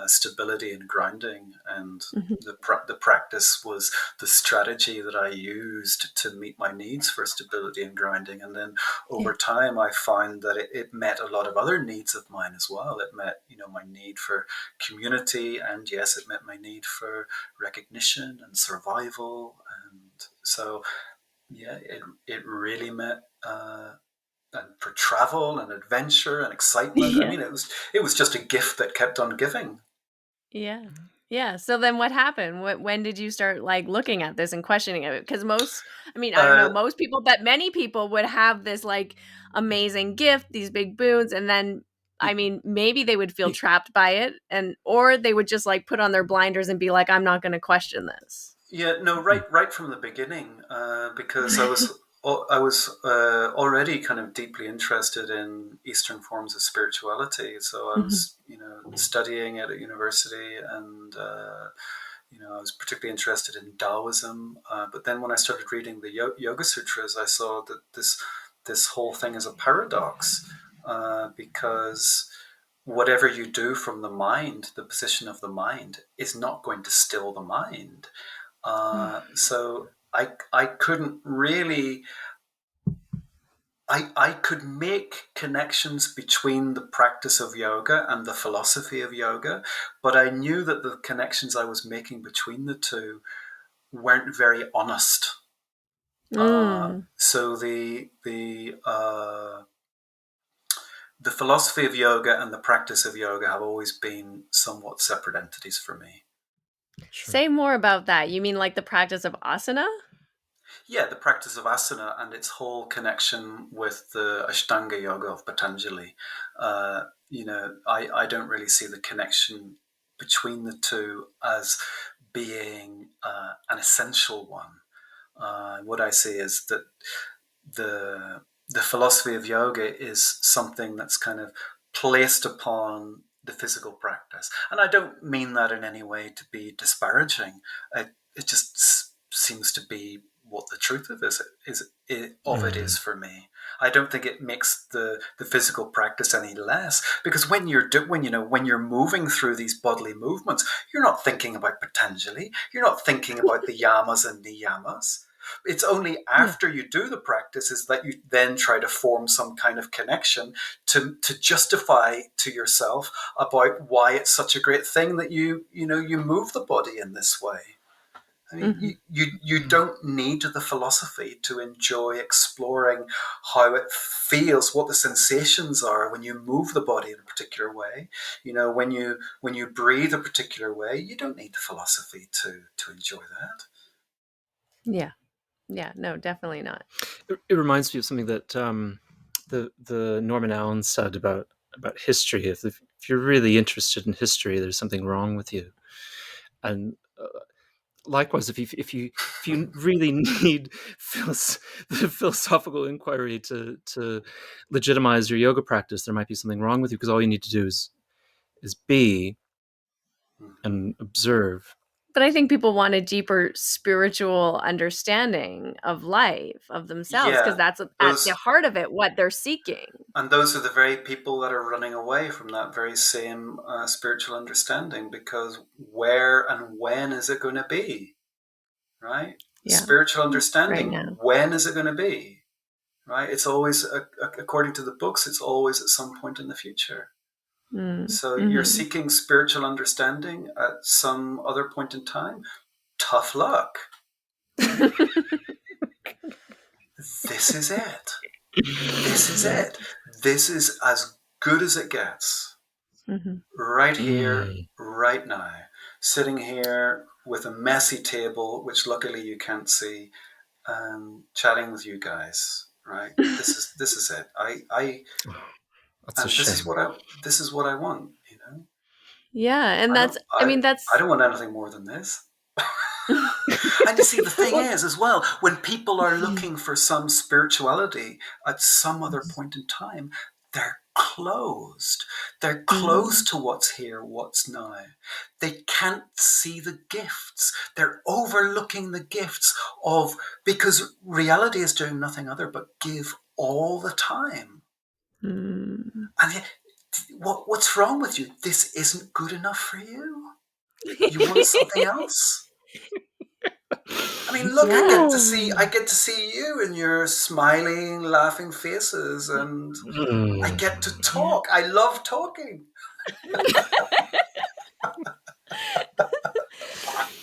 stability and grounding, and the practice was the strategy that I used to meet my needs for stability and grounding. And then over time, I found that it met a lot of other needs of mine as well. It met, my need for community, and yes, it met my need for recognition and survival. And so, yeah, it really met. And for travel and adventure and excitement. Yeah. I mean, it was just a gift that kept on giving. Yeah. Yeah. So then what happened? When did you start like looking at this and questioning it? Because I don't know, most people, but many people would have this like amazing gift, these big boons, and then I mean, maybe they would feel trapped by it, or they would just like put on their blinders and be like, I'm not going to question this. Yeah, no, right from the beginning, because I was I was already kind of deeply interested in Eastern forms of spirituality. So I Mhm. was, studying it at university, and I was particularly interested in Taoism. But then when I started reading the Yoga Sutras, I saw that this whole thing is a paradox, because whatever you do from the mind, the position of the mind, is not going to still the mind. So I couldn't really. I could make connections between the practice of yoga and the philosophy of yoga, but I knew that the connections I was making between the two weren't very honest. Mm. So the philosophy of yoga and the practice of yoga have always been somewhat separate entities for me. Sure. Say more about that. You mean like the practice of asana? Yeah, the practice of asana and its whole connection with the Ashtanga yoga of Patanjali. I don't really see the connection between the two as being an essential one. What I see is that the the philosophy of yoga is something that's kind of placed upon the physical practice, and I don't mean that in any way to be disparaging. It just seems to be what the truth of it is Mm. for me. I don't think it makes the physical practice any less, because when you're moving through these bodily movements, you're not thinking about Patanjali, you're not thinking about the yamas and niyamas. It's only Yeah. after you do the practice is that you then try to form some kind of connection to justify to yourself about why it's such a great thing that you move the body in this way. I mean, Mhm. you don't need the philosophy to enjoy exploring how it feels, what the sensations are when you move the body in a particular way. When you breathe a particular way, you don't need the philosophy to enjoy that. Yeah. Yeah. No, definitely not. It reminds me of something that the Norman Allen said about history. If you're really interested in history, there's something wrong with you. And likewise, if you really need the philosophical inquiry to legitimize your yoga practice, there might be something wrong with you, because all you need to do is be Mhm. and observe. But I think people want a deeper spiritual understanding of life, of themselves, because Yeah, that's at the those heart of it, what they're seeking. and those are the very people that are running away from that very same spiritual understanding, because where and when is it going to be, right? Yeah. Spiritual Right understanding, now. when is it going to be, right? It's always, according to the books, it's always at some point in the future. Mm. So you're Hmm. seeking spiritual understanding at some other point in time. Tough luck. This is it. This is Yeah. it. This is as good as it gets. Hmm. Right here, Mm. right now, sitting here with a messy table, which luckily you can't see, chatting with you guys. Right, this is it. That's a And shame. this is what I want. Yeah. And I don't I I mean, I that's, don't want anything more than this. And you see, the thing well, is, as well, when people are yeah. looking for some spirituality at some other point in time, they're closed. They're Mm. closed to what's here, what's now. They can't see the gifts. They're overlooking the gifts because reality is doing nothing other but give all the time. Mm. And what's wrong with you? This isn't good enough for you. You want something else? I mean, look, I get to Yeah. see I get to see you and your smiling, laughing faces, and I get to Mm. Yeah. talk. I love talking.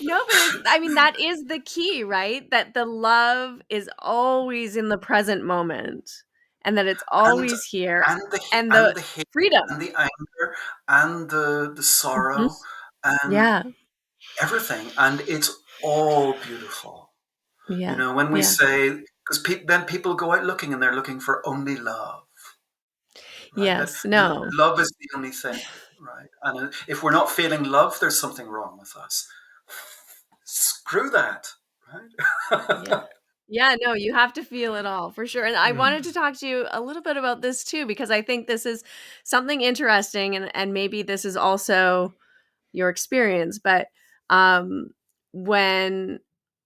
No, but I mean, that is the key, right? That the love is always in the present moment and that it's And always here, and the and and the the hate freedom. and the anger and the Mhm. sorrow and Yeah. everything, and it's all beautiful. Yeah. When we Yeah. say, because then people go out looking and they're looking for only love, right? That Yes. No. love is the only thing, right? And if we're not feeling love, there's something wrong with us. Screw that, Yeah. right? Yeah, no, you have to feel it all for sure. And I wanted to talk to you a little bit about this too, because I think this is something interesting, and maybe this is also your experience. But um, when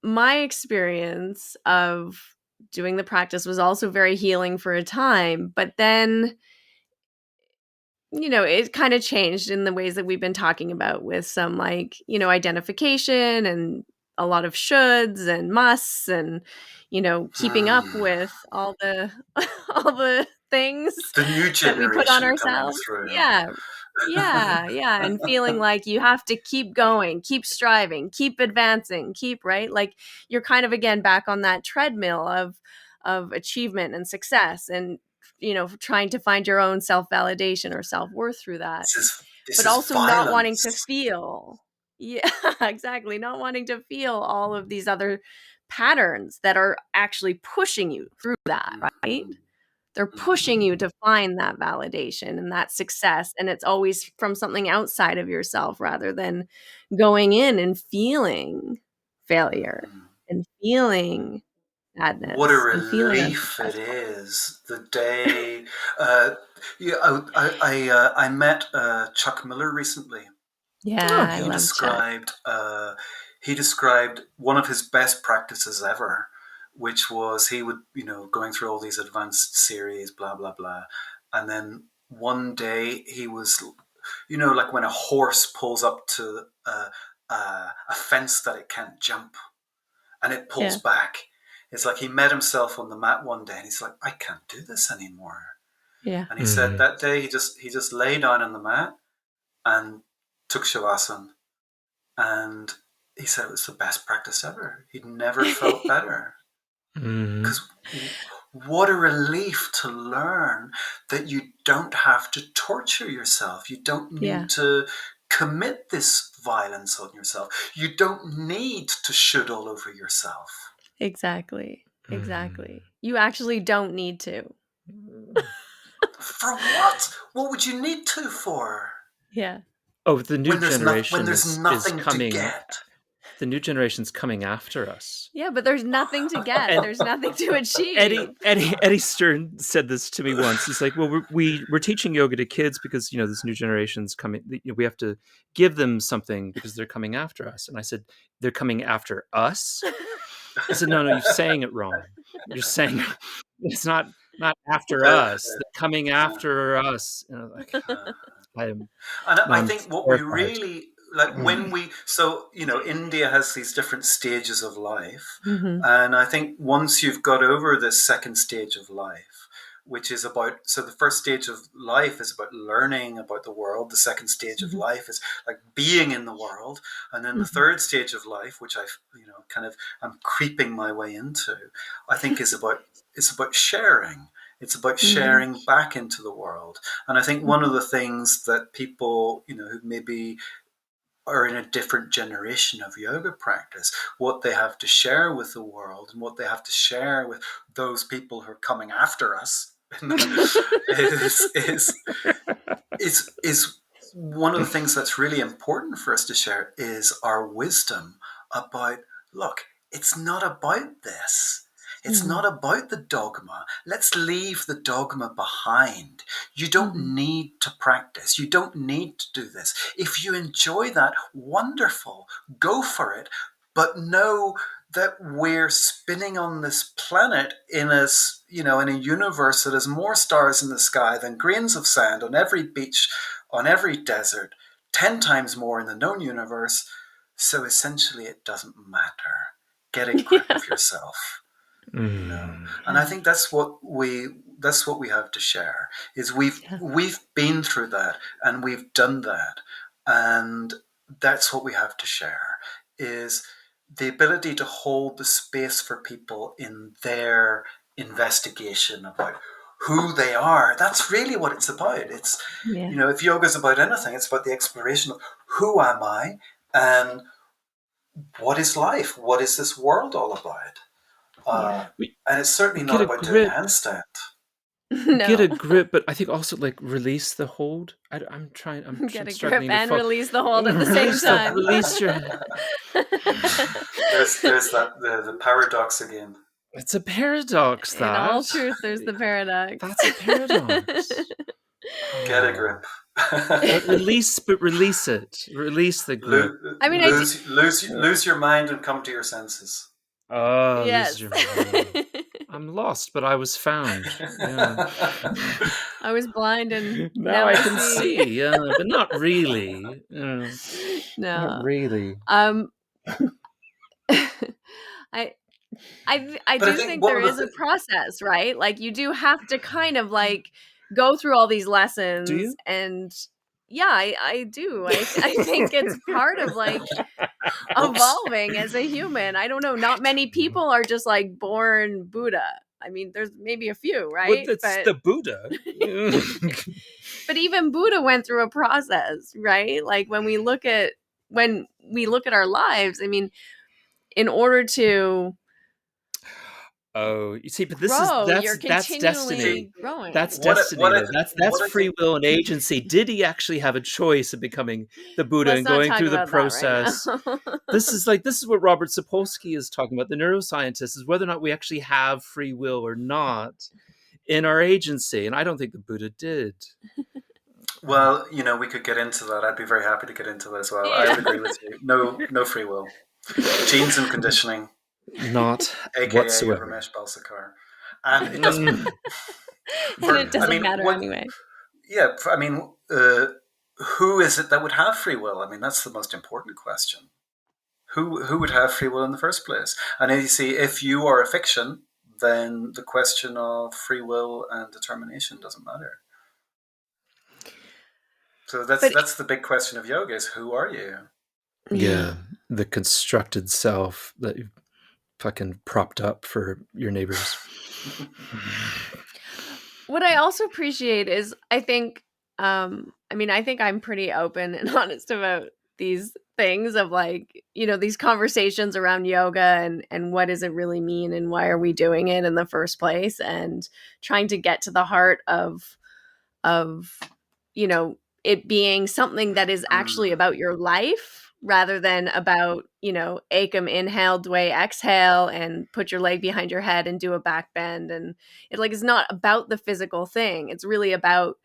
my experience of doing the practice was also very healing for a time, but then it kind of changed in the ways that we've been talking about, with some, like, identification and a lot of shoulds and musts, and keeping up Hmm. with all the all the things The new that we put on generation coming ourselves. through. Yeah. Yeah, and feeling like you have to keep going, keep striving, keep advancing, keep, right? Like, you're kind of again back on that treadmill of achievement and success, and trying to find your own self-validation or self-worth through that, This but is also not wanting to violence. feel. Yeah, exactly, not wanting to feel all of these other patterns that are actually pushing you through that, right? Mhm. They're pushing you to find that validation and that success, and it's always from something outside of yourself, rather than going in and feeling failure Mhm. and feeling What a sadness and feeling relief it unsuccessful. is the day. Uh, yeah, I met Chuck Miller recently, Yeah, and Oh. I love Chuck. he described one of his best practices ever, which was he would, going through all these advanced series, blah blah blah, and then one day he was, like when a horse pulls up to a fence that it can't jump, and it pulls Yeah. back. It's like he met himself on the mat one day, and he's like, I can't do this anymore. Yeah. And he said that day he just lay down on the mat and took shavasana, and he said it was the best practice ever. He'd never felt better. Mm. Because what a relief to learn that you don't have to torture yourself. You don't Yeah, need to commit this violence on yourself. You don't need to should all over yourself. exactly. Mm. Exactly. You actually don't need to. For what? What would you need to for? Yeah. Oh, the new When generation there's is nothing to coming. get. The new generation's coming after us. Yeah, but there's nothing to get. And There's nothing to Eddie achieve. Eddie Eddie Stern said this to me once. He's like, "Well, we're teaching yoga to kids because this new generation's coming. We have to give them something because they're coming after us." And I said, "They're coming after us." He said, "No, you're saying it wrong. You're saying it's not after Uh, us. They're coming after us." And I was like, uh, I'm And I I'm think what we terrified. really like when we, so, India has these different stages of life. Mhm. And I think once you've got over the second stage of life, which is about, so the first stage of life is about learning about the world. The second stage of Mhm. life is like being in the world. And then the Mhm. third stage of life, which I've, kind of, I'm creeping my way into, I think it's about sharing. It's about Mhm. sharing back into the world. And I think one of the things that people, who maybe are in a different generation of yoga practice, what they have to share with the world and what they have to share with those people who are coming after us is, is, is one of the things that's really important for us to share is our wisdom about, look, it's not about this. It's Mhm. not about the dogma. Let's leave the dogma behind. You don't Mhm. need to practice. You don't need to do this. If you enjoy that, wonderful. Go for it. But know that we're spinning on this planet in in a universe that has more stars in the sky than grains of sand on every beach, on every desert, 10 times more in the known universe. So essentially, it doesn't matter. Get a grip Yeah. of yourself. Mm. And I Yeah. think that's what we have to share, is Yeah. we've been through that and we've done that, and that's what we have to share, is the ability to hold the space for people in their investigation about who they are. That's really what it's about. It's, Yeah. if yoga is about anything, it's about the exploration of who am I, and what is life, what is this world all about. uh, Yeah. We and it's certainly get not a about doing a grip. handstand. Get a No. grip, but I think also like release the hold. Get I'm a grip struggling to and follow. release the hold at the same Release time. release your. There's that the paradox again. It's a paradox, In all that. truth, there's the paradox. That's a paradox. Get a grip. But release it. Release the grip. I mean, lose your mind and come to your senses. Oh, yes. lose your mind. I'm lost, but I was found. Yeah. I was blind and now I can see. Yeah, but not really. No, Not really. I do think there is a process, right? Like, you do have to kind of like go through all these lessons. Do you? And yeah, I do. I think it's part of like evolving as a human. I don't know. Not many people are just like born Buddha. I mean, there's maybe a few, right? Well, that's the Buddha. But even Buddha went through a process, right? Like when we look at our lives, I mean, in order to you see, but that's destiny. growing. That's destiny. That's free will and agency. Did he actually have a choice of becoming the Buddha and going through the process? This is what Robert Sapolsky is talking about, the neuroscientist, is whether or not we actually have free will or not in our agency. And I don't think the Buddha did. Well, we could get into that. I'd be very happy to get into that as well. Yeah. I would agree with you. No free will. Genes and conditioning. Not AKA whatsoever. Ramesh Balsekar. And it doesn't matter anyway. Yeah, I mean, who is it that would have free will? I mean, that's the most important question. Who would have free will in the first place? And you see, if you are a fiction, then the question of free will and determination doesn't matter. So that's the big question of yoga, is who are you? Yeah, the constructed self that you fucking propped up for your neighbors. What I also appreciate is, I think I'm pretty open and honest about these things of like, these conversations around yoga and what does it really mean and why are we doing it in the first place, and trying to get to the heart of it being something that is actually about your life rather than about, Ekam inhale, Dway exhale, and put your leg behind your head and do a back bend. And it's not about the physical thing. It's really about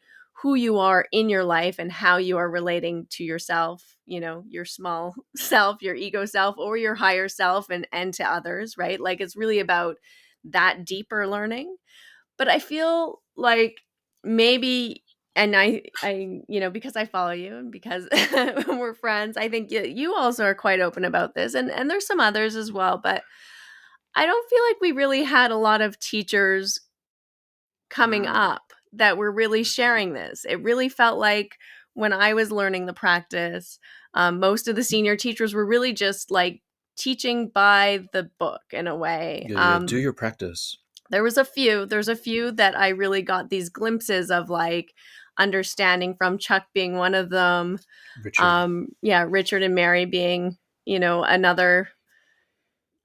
who you are in your life and how you are relating to yourself, your small self, your ego self, or your higher self, and to others, right? Like, it's really about that deeper learning. But I feel like maybe, and I because I follow you and because we're friends, I think you also are quite open about this, and there's some others as well, but I don't feel like we really had a lot of teachers coming up that were really sharing this. It really felt like when I was learning the practice, most of the senior teachers were really just like teaching by the book in a way. Do your practice. There's a few that I really got these glimpses of, like, understanding from, Chuck being one of them. Richard. Richard and Mary being, another.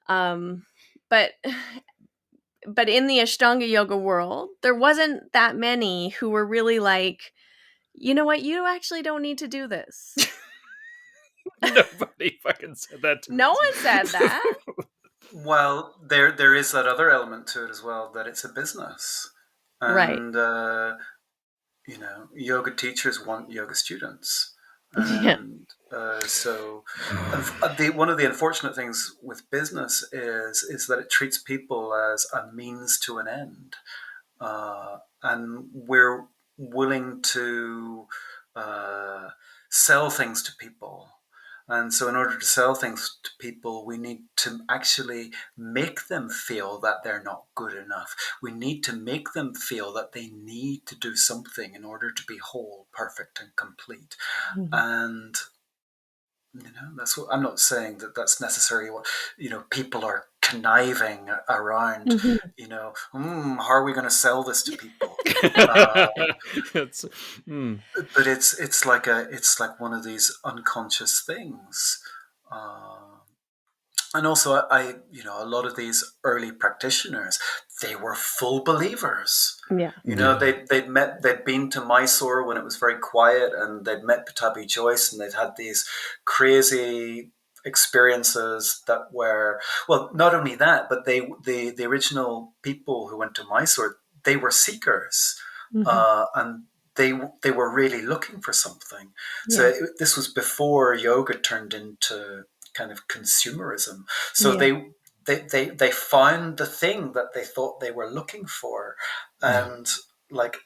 But in the Ashtanga yoga world, there wasn't that many who were really like, you know what, you actually don't need to do this. Nobody fucking said that to me. No one said that. Well, there is that other element to it as well, that it's a business. And, right. Yoga teachers want yoga students. And so one of the unfortunate things with business is that it treats people as a means to an end. And we're willing to sell things to people. And so in order to sell things to people, we need to actually make them feel that they're not good enough. We need to make them feel that they need to do something in order to be whole, perfect, and complete. Mm-hmm. And, that's what I'm not saying that that's necessarily what, people are conniving around, mm-hmm. How are we going to sell this to people? But it's like one of these unconscious things. And also a lot of these early practitioners, they were full believers. Yeah. They'd been to Mysore when it was very quiet, and they'd met Pattabhi Jois, and they'd had these crazy experiences that were, well, not only that, but the original people who went to Mysore, they were seekers, Mm-hmm. and they were really looking for something. So Yeah. this was before yoga turned into kind of consumerism. So Yeah. they found the thing that they thought they were looking for, Yeah. and like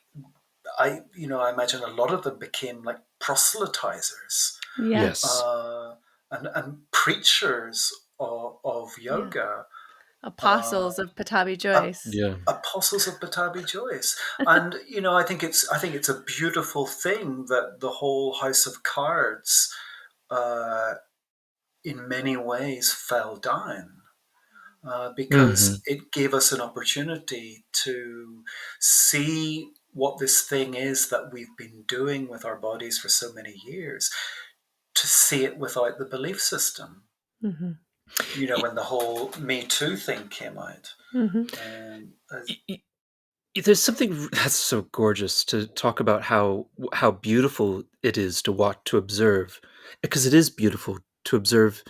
I imagine a lot of them became like proselytizers, Yeah. Yes. and preachers of Yeah. yoga, uh, Apostles of Patabi ap- Joyce. Yeah. apostles of Batabi Joyce. And I think it's a beautiful thing that the whole House of Cards, uh, in many ways, fell down. Hmm. Because it gave us an opportunity to see what this thing is that we've been doing with our bodies for so many years, to see it without the belief system. Mm-hmm. When the whole Me Too thing came out. Mm-hmm. Um, There's something that's so gorgeous to talk about how beautiful it is to watch, to observe, because it is beautiful to observe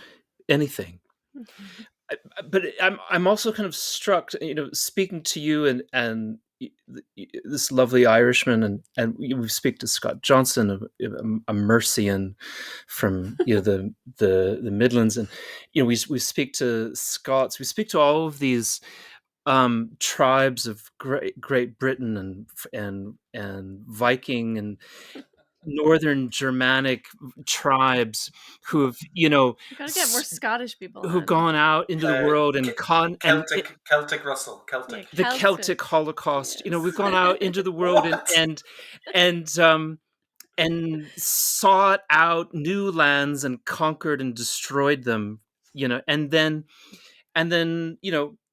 anything. Mm-hmm. But I'm also kind of struck, speaking to you this lovely Irishman, and we speak to Scott Johnson, a Mercian from the Midlands, and we speak to Scots, we speak to all of these tribes of Great Britain and Viking and Northern Germanic tribes who have We gotta get more Scottish people who've on. gone out into the uh, world and Celtic Russell, Yeah, Celtic. the Celtic Celtic. Holocaust. We've Yes. gone out into the world and What? and and um and sought out new lands and conquered and destroyed them. And then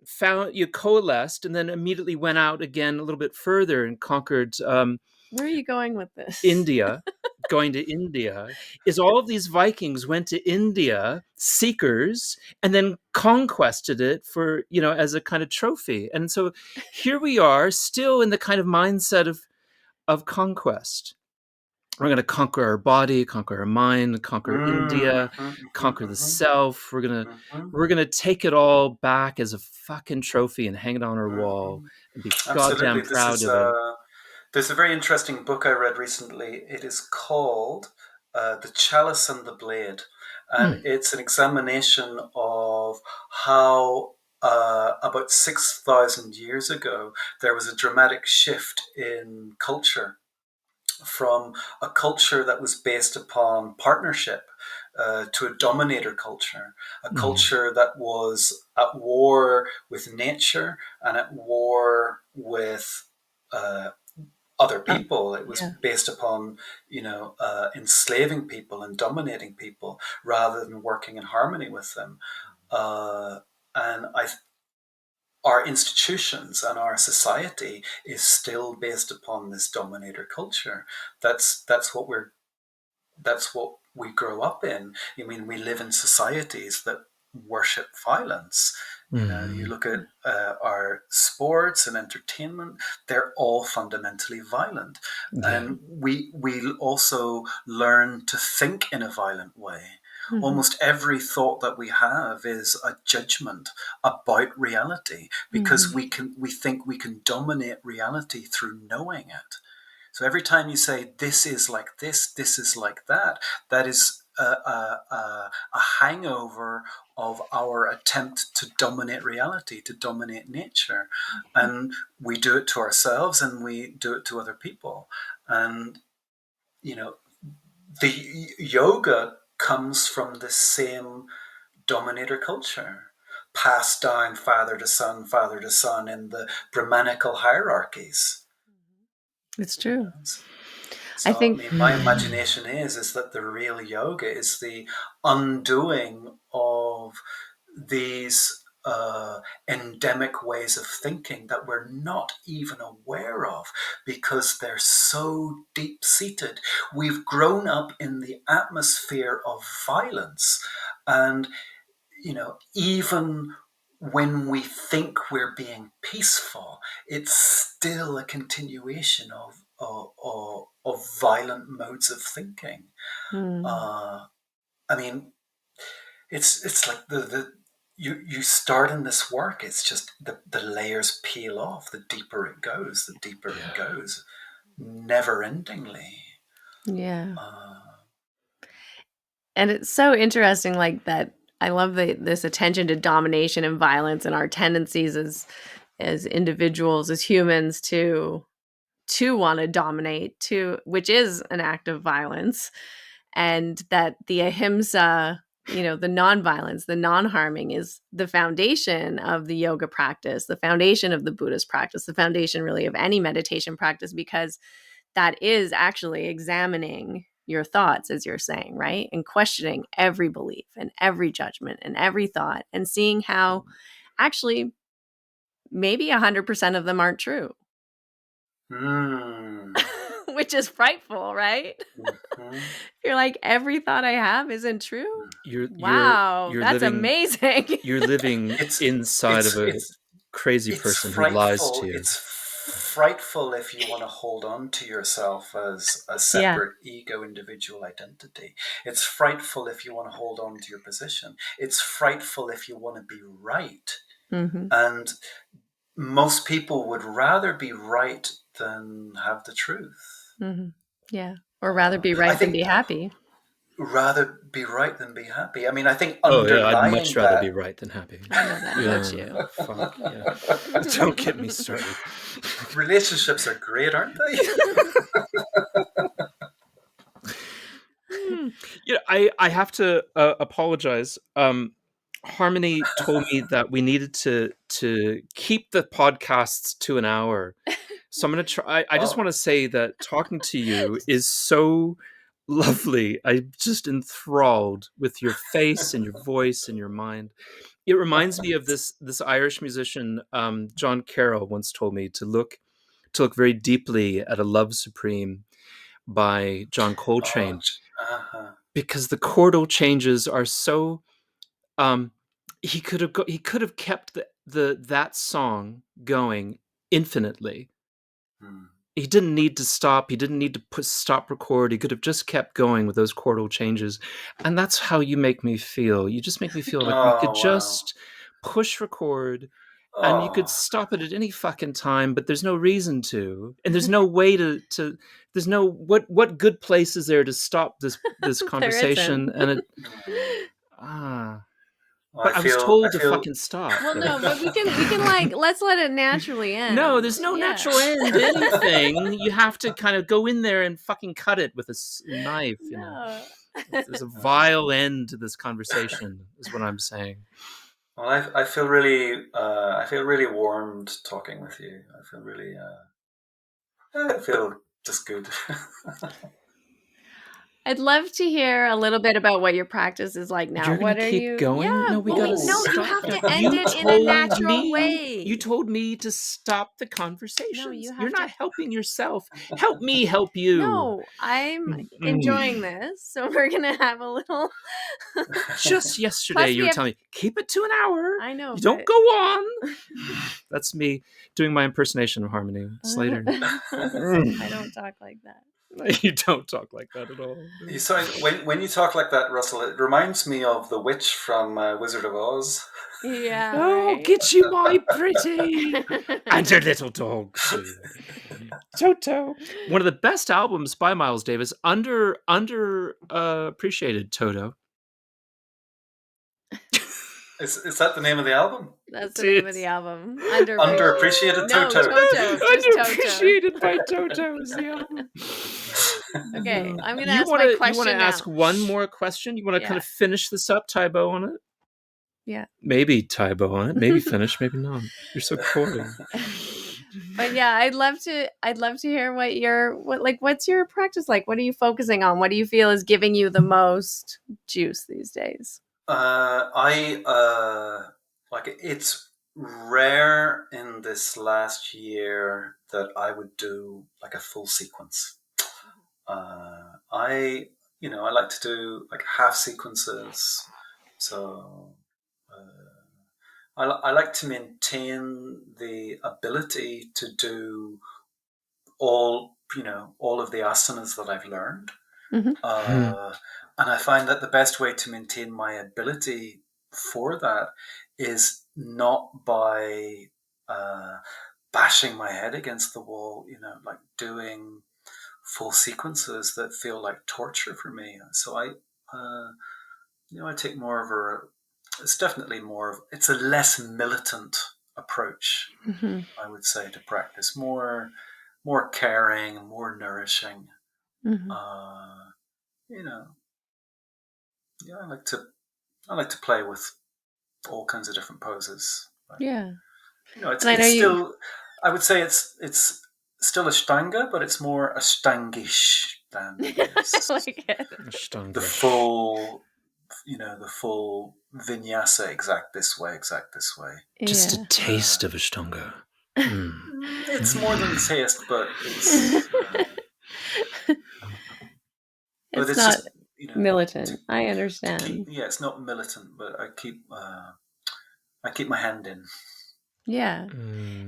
found you coalesced and then immediately went out again a little bit further and conquered Where are you going with this? India. Going to India is all of these Vikings went to India seekers and then conquested it for as a kind of trophy. And so here we are still in the kind of mindset of conquest. We're going to conquer our body, conquer our mind, conquer Mm-hmm, India, mm-hmm, conquer the mm-hmm, self. We're gonna mm-hmm, we're gonna take it all back as a fucking trophy and hang it on our wall mm-hmm. and be Absolutely. goddamn This proud is of it. There's a very interesting book I read recently. It is called The Chalice and the Blade. And Mm, it's an examination of how, about 6,000 years ago, there was a dramatic shift in culture from a culture that was based upon partnership, to a dominator culture, a mm, culture that was at war with nature and at war with uh, other Oh, people. It was yeah. based upon, enslaving people and dominating people rather than working in harmony with them. Uh, and our institutions and our society is still based upon this dominator culture. That's what we grow up in. I mean, we live in societies that worship violence. You mm. look at our sports and entertainment; they're all fundamentally violent, Yeah. and we also learn to think in a violent way. Mm-hmm. Almost every thought that we have is a judgment about reality, Mm-hmm. because we think we can dominate reality through knowing it. So every time you say, this is like this is like that, that is a hangover of our attempt to dominate reality, to dominate nature. And we do it to ourselves and we do it to other people. And, you know, the yoga comes from the same dominator culture, passed down father to son in the Brahmanical hierarchies. It's true. I So, I think mean, my imagination is that the real yoga is the undoing of these endemic ways of thinking that we're not even aware of, because they're so deep seated. We've grown up in the atmosphere of violence, and even when we think we're being peaceful, it's still a continuation of violent modes of thinking. mm, I mean, it's like you start in this work. It's just the layers peel off. The deeper it goes, never endingly. Yeah. And it's so interesting, like that. I love this attention to domination and violence and our tendencies as individuals, as humans, to want to dominate, which is an act of violence, and that the ahimsa, the nonviolence, the non-harming, is the foundation of the yoga practice, the foundation of the Buddhist practice, the foundation really of any meditation practice, because that is actually examining your thoughts, as you're saying, right? And questioning every belief and every judgment and every thought, and seeing how actually maybe 100% of them aren't true. Which is frightful, right? Mm-hmm. You're like, every thought I have isn't true? You're That's living, amazing. You're living inside of a crazy person who lies to you. It's frightful if you want to hold on to yourself as a separate ego individual identity. It's frightful if you want to hold on to your position. It's frightful if you want to be right. Mm-hmm. And most people would rather be right than have the truth. Mm-hmm. Yeah. Or rather be right than be happy. Rather be right than be happy. I mean, I think I'd much rather be right than happy. I know that about you. Fuck yeah. Don't get me started. Relationships are great, aren't they? I have to apologize. Harmony told me that we needed to keep the podcasts to an hour. So I'm going to try. I just want to say that talking to you is so lovely. I'm just enthralled with your face and your voice and your mind. It reminds me of this Irish musician, John Carroll, once told me to look very deeply at A Love Supreme by John Coltrane, because the chordal changes are so. He could have kept that song going infinitely. He didn't need to stop. He didn't need to stop record. He could have just kept going with those chordal changes. And that's how you make me feel. You just make me feel like we could just push record, and you could stop it at any fucking time, but there's no reason to. And there's no way to there's no what good place is there to stop this conversation? And but I was told to fucking stop. Well, no, but we can like, let's let it naturally end. No, there's no natural end to anything. You have to kind of go in there and fucking cut it with a knife. You know, there's a vile end to this conversation, is what I'm saying. Well, I feel really warmed talking with you. I feel just good. I'd love to hear a little bit about what your practice is like now. You're what gonna are keep you going? Yeah, no, we gotta stop. you have to end it in a natural way. You told me to stop the conversation. No, You're not helping yourself. Help me help you. No, I'm enjoying this. So we're gonna have a little. Just yesterday, you were telling me, keep it to an hour. I know. You don't go on. That's me doing my impersonation of Harmony Slater. I don't talk like that. You don't talk like that at all. So when you talk like that, Russell, it reminds me of the witch from Wizard of Oz. Yeah. Oh, right. Get you, my pretty, and your little dog too. Toto. One of the best albums by Miles Davis. Under appreciated Toto. Is that the name of the album? That's the name of the album. Underappreciated Toto. Underappreciated by Toto is the album. Okay, I'm going to ask my question. You want to ask one more question? You want to kind of finish this up, tie bow on it? Yeah. Maybe tie bow on it. Maybe finish. Maybe not. You're so coy. But yeah, I'd love to hear what's your practice like? What are you focusing on? What do you feel is giving you the most juice these days? It's rare in this last year that I would do like a full sequence. I like to do like half sequences. So I like to maintain the ability to do all of the asanas that I've learned. Mhm. And I find that the best way to maintain my ability for that is not by bashing my head against the wall, like doing full sequences that feel like torture for me. So I take more of it's definitely it's a less militant approach, Mhm. I would say, to practice. More caring, more nourishing. Mhm. Uh, you know, yeah, I like to play with all kinds of different poses. But, Yeah. it's And I know you still, I would say it's still Ashtanga, but it's more Ashtangish than it I is like it. the Stungish. full vinyasa exact this way, Just a Yeah. taste of Ashtanga. It's more than taste, but It's it's not just to militant. I keep. understand. Yeah, it's not militant, but I keep my hand in. Yeah.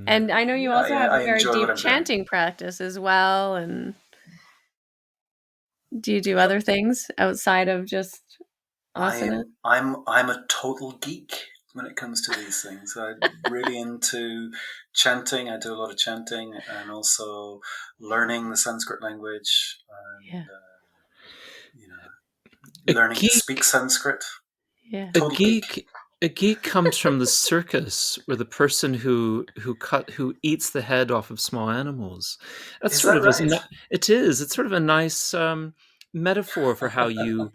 And I know you Yeah, also have a I very enjoy what deep I'm doing. chanting practice as well. And do you do other things outside of just asana? I'm a total geek when it comes to these things. I'm really into chanting. I do a lot of chanting and also learning the Sanskrit language Yeah. and A learning to speak geek, Sanskrit. Yeah. a Total geek. geek, a geek comes from the circus, where the person who eats the head off of small animals. That's Is sort that of right? it is. It's sort of a nice metaphor for how you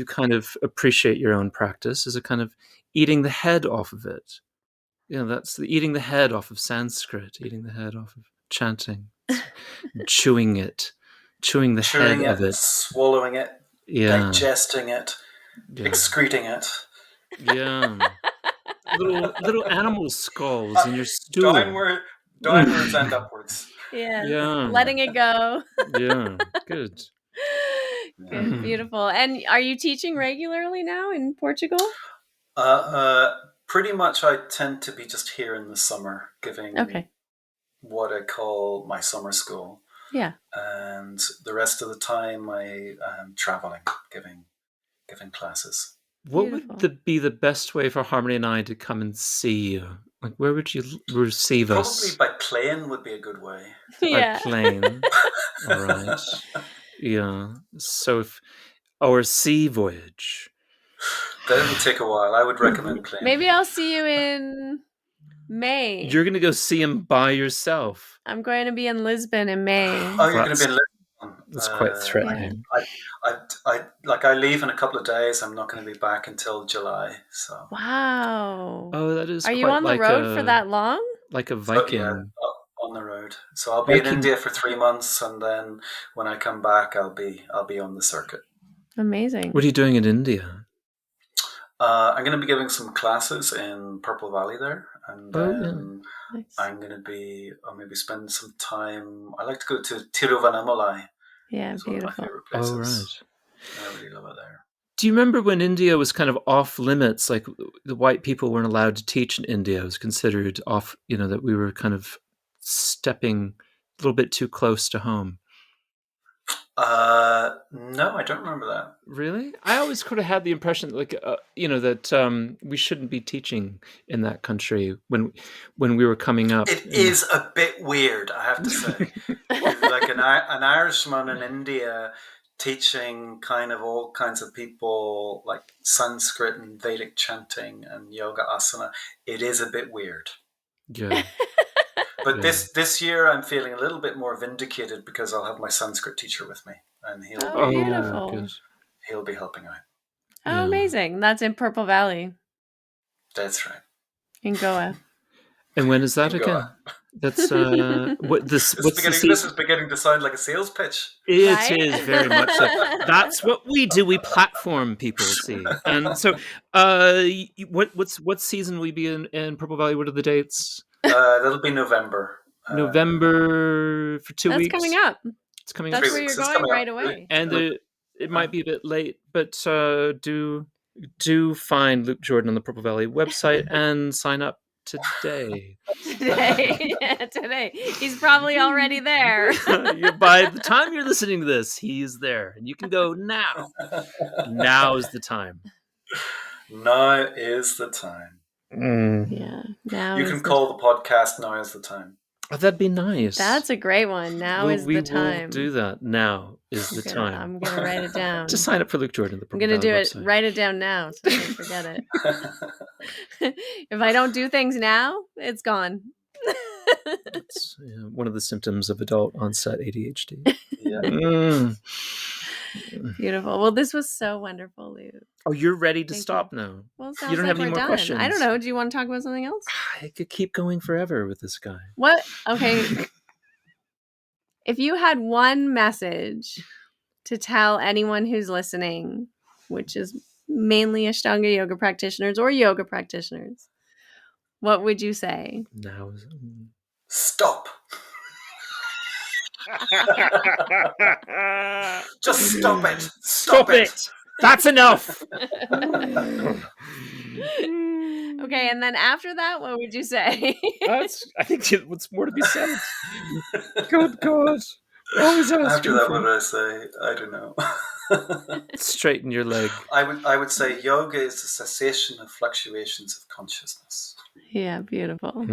kind of appreciate your own practice as a kind of eating the head off of it. That's eating the head off of Sanskrit, eating the head off of chanting, chewing it, chewing the head Chewing of it, it. swallowing it, Yeah, digesting it, yeah, excreting it. yeah. Little animal skulls Uh, in your stool. downward, downwards and Mm. upwards. Yes. Yeah, Letting it go. yeah. Good. Good. Yeah. Beautiful. And are you teaching regularly now in Portugal? Uh, uh, Pretty much, I tend to be just here in the summer, giving Okay. what I call my summer school, Yeah. and the rest of the time I am traveling, giving classes. What would Beautiful. be the best way for Harmony and I to come and see you? Like, where would you receive Probably us? by plane would be a good way. By Yeah. plane. All right. Yeah. So if our sea voyage. That would take a while. I would recommend plane. Maybe I'll see you in May. You're gonna go see him by yourself. I'm going to be in Lisbon in May. Oh, you're going to That's be in Lisbon. that's quite Yeah. threatening. I leave in a couple of days. I'm not going to be back until July. So, Wow. Oh, that is Are you quite on the road for that long? like a so yeah, Viking. on the road. So I'll be in Viking. India for 3 months, and then when I come back, I'll be on the circuit. Amazing. What are you doing in India? I'm going to be giving some classes in Purple Valley there, and Oh yeah. then Nice. I'll maybe spend some time. I like to go to Tiruvannamalai. Yeah, It's one of my beautiful. favorite Oh places. right. I really love it there. Do you remember when India was kind of off limits? Like the white people weren't allowed to teach in India. It was considered off. That we were kind of stepping a little bit too close to home. No, I don't remember that. Really? I always could have had the impression that, like, that we shouldn't be teaching in that country when we were coming up. It is a bit weird, I have to say. Like an Irishman in India teaching kind of all kinds of people like Sanskrit and Vedic chanting and yoga asana. It is a bit weird. Yeah. But Yeah. this year I'm feeling a little bit more vindicated because I'll have my Sanskrit teacher with me, and Oh, beautiful. Good. he'll be helping out. Oh, Yeah. amazing. That's in Purple Valley That's right. in Goa. And when is that In again? Goa. That's what's the This season? is beginning to sound like a sales pitch. It Right? is very much so. That's what we do. We platform people, see. And so, what season will we be in Purple Valley? What are the dates? That'll be November. November for 2 That's weeks. coming up. It's coming That's up. 3 where you're weeks. It's going coming right up. away. And it might be a bit late, but do find Luke Jordan on the Purple Valley website and sign up today. Today. He's probably already there. By the time you're listening to this, he is there. And you can go now. Now is the time. Now is the time. Yeah. Now You can call the podcast Now is the Time. Oh, that'd be nice. That's a great one. Now is the time. We will do that. Now is the time. I'm going to write it down. Just sign up for Luke Jordan. I'm going to do it. Write it down now so I don't forget it. If I don't do things now, it's gone. That's one of the symptoms of adult onset ADHD. Yeah. Beautiful. Well, this was so wonderful, Luke. Oh, you're ready to stop now. Well, you don't have any more questions. I don't know. Do you want to talk about something else? I could keep going forever with this guy. What? Okay. If you had one message to tell anyone who's listening, which is mainly Ashtanga yoga practitioners or yoga practitioners, what would you say? Now, stop. Just stop it. Stop it. That's enough. Okay, and then after that, what would you say? I think what's more to be said. Good God. Always after that, what would I say? I don't know. Straighten your leg. I would say yoga is the cessation of fluctuations of consciousness. Yeah, beautiful.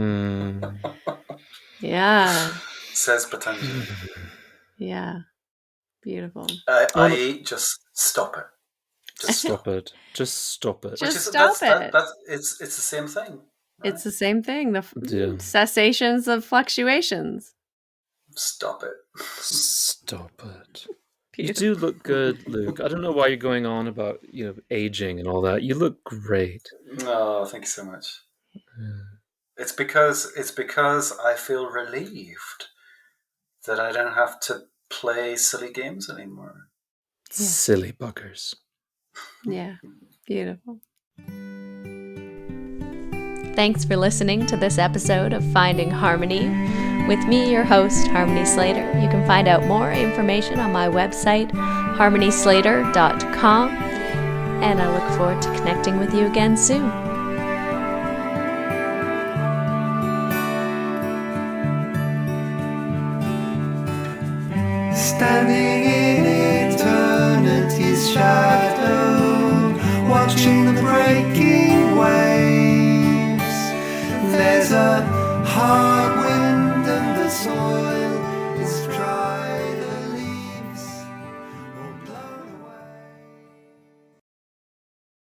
Yeah. Says Patanjali. Yeah. Beautiful. I.e. just stop it. Just stop it. Just stop it. Just stop it. It's the same thing. Right? It's the same thing. The cessations of fluctuations. Stop it. Stop it. You do look good, Luke. I don't know why you're going on about aging and all that. You look great. Oh, thank you so much. Yeah. It's because I feel relieved that I don't have to play silly games anymore. Yeah. Silly buggers. Yeah, beautiful. Thanks for listening to this episode of Finding Harmony with me, your host, Harmony Slater. You can find out more information on my website, harmonyslater.com, and I look forward to connecting with you again soon. Standing in eternity's shadow, watching the breaking waves. There's a hard wind and the soil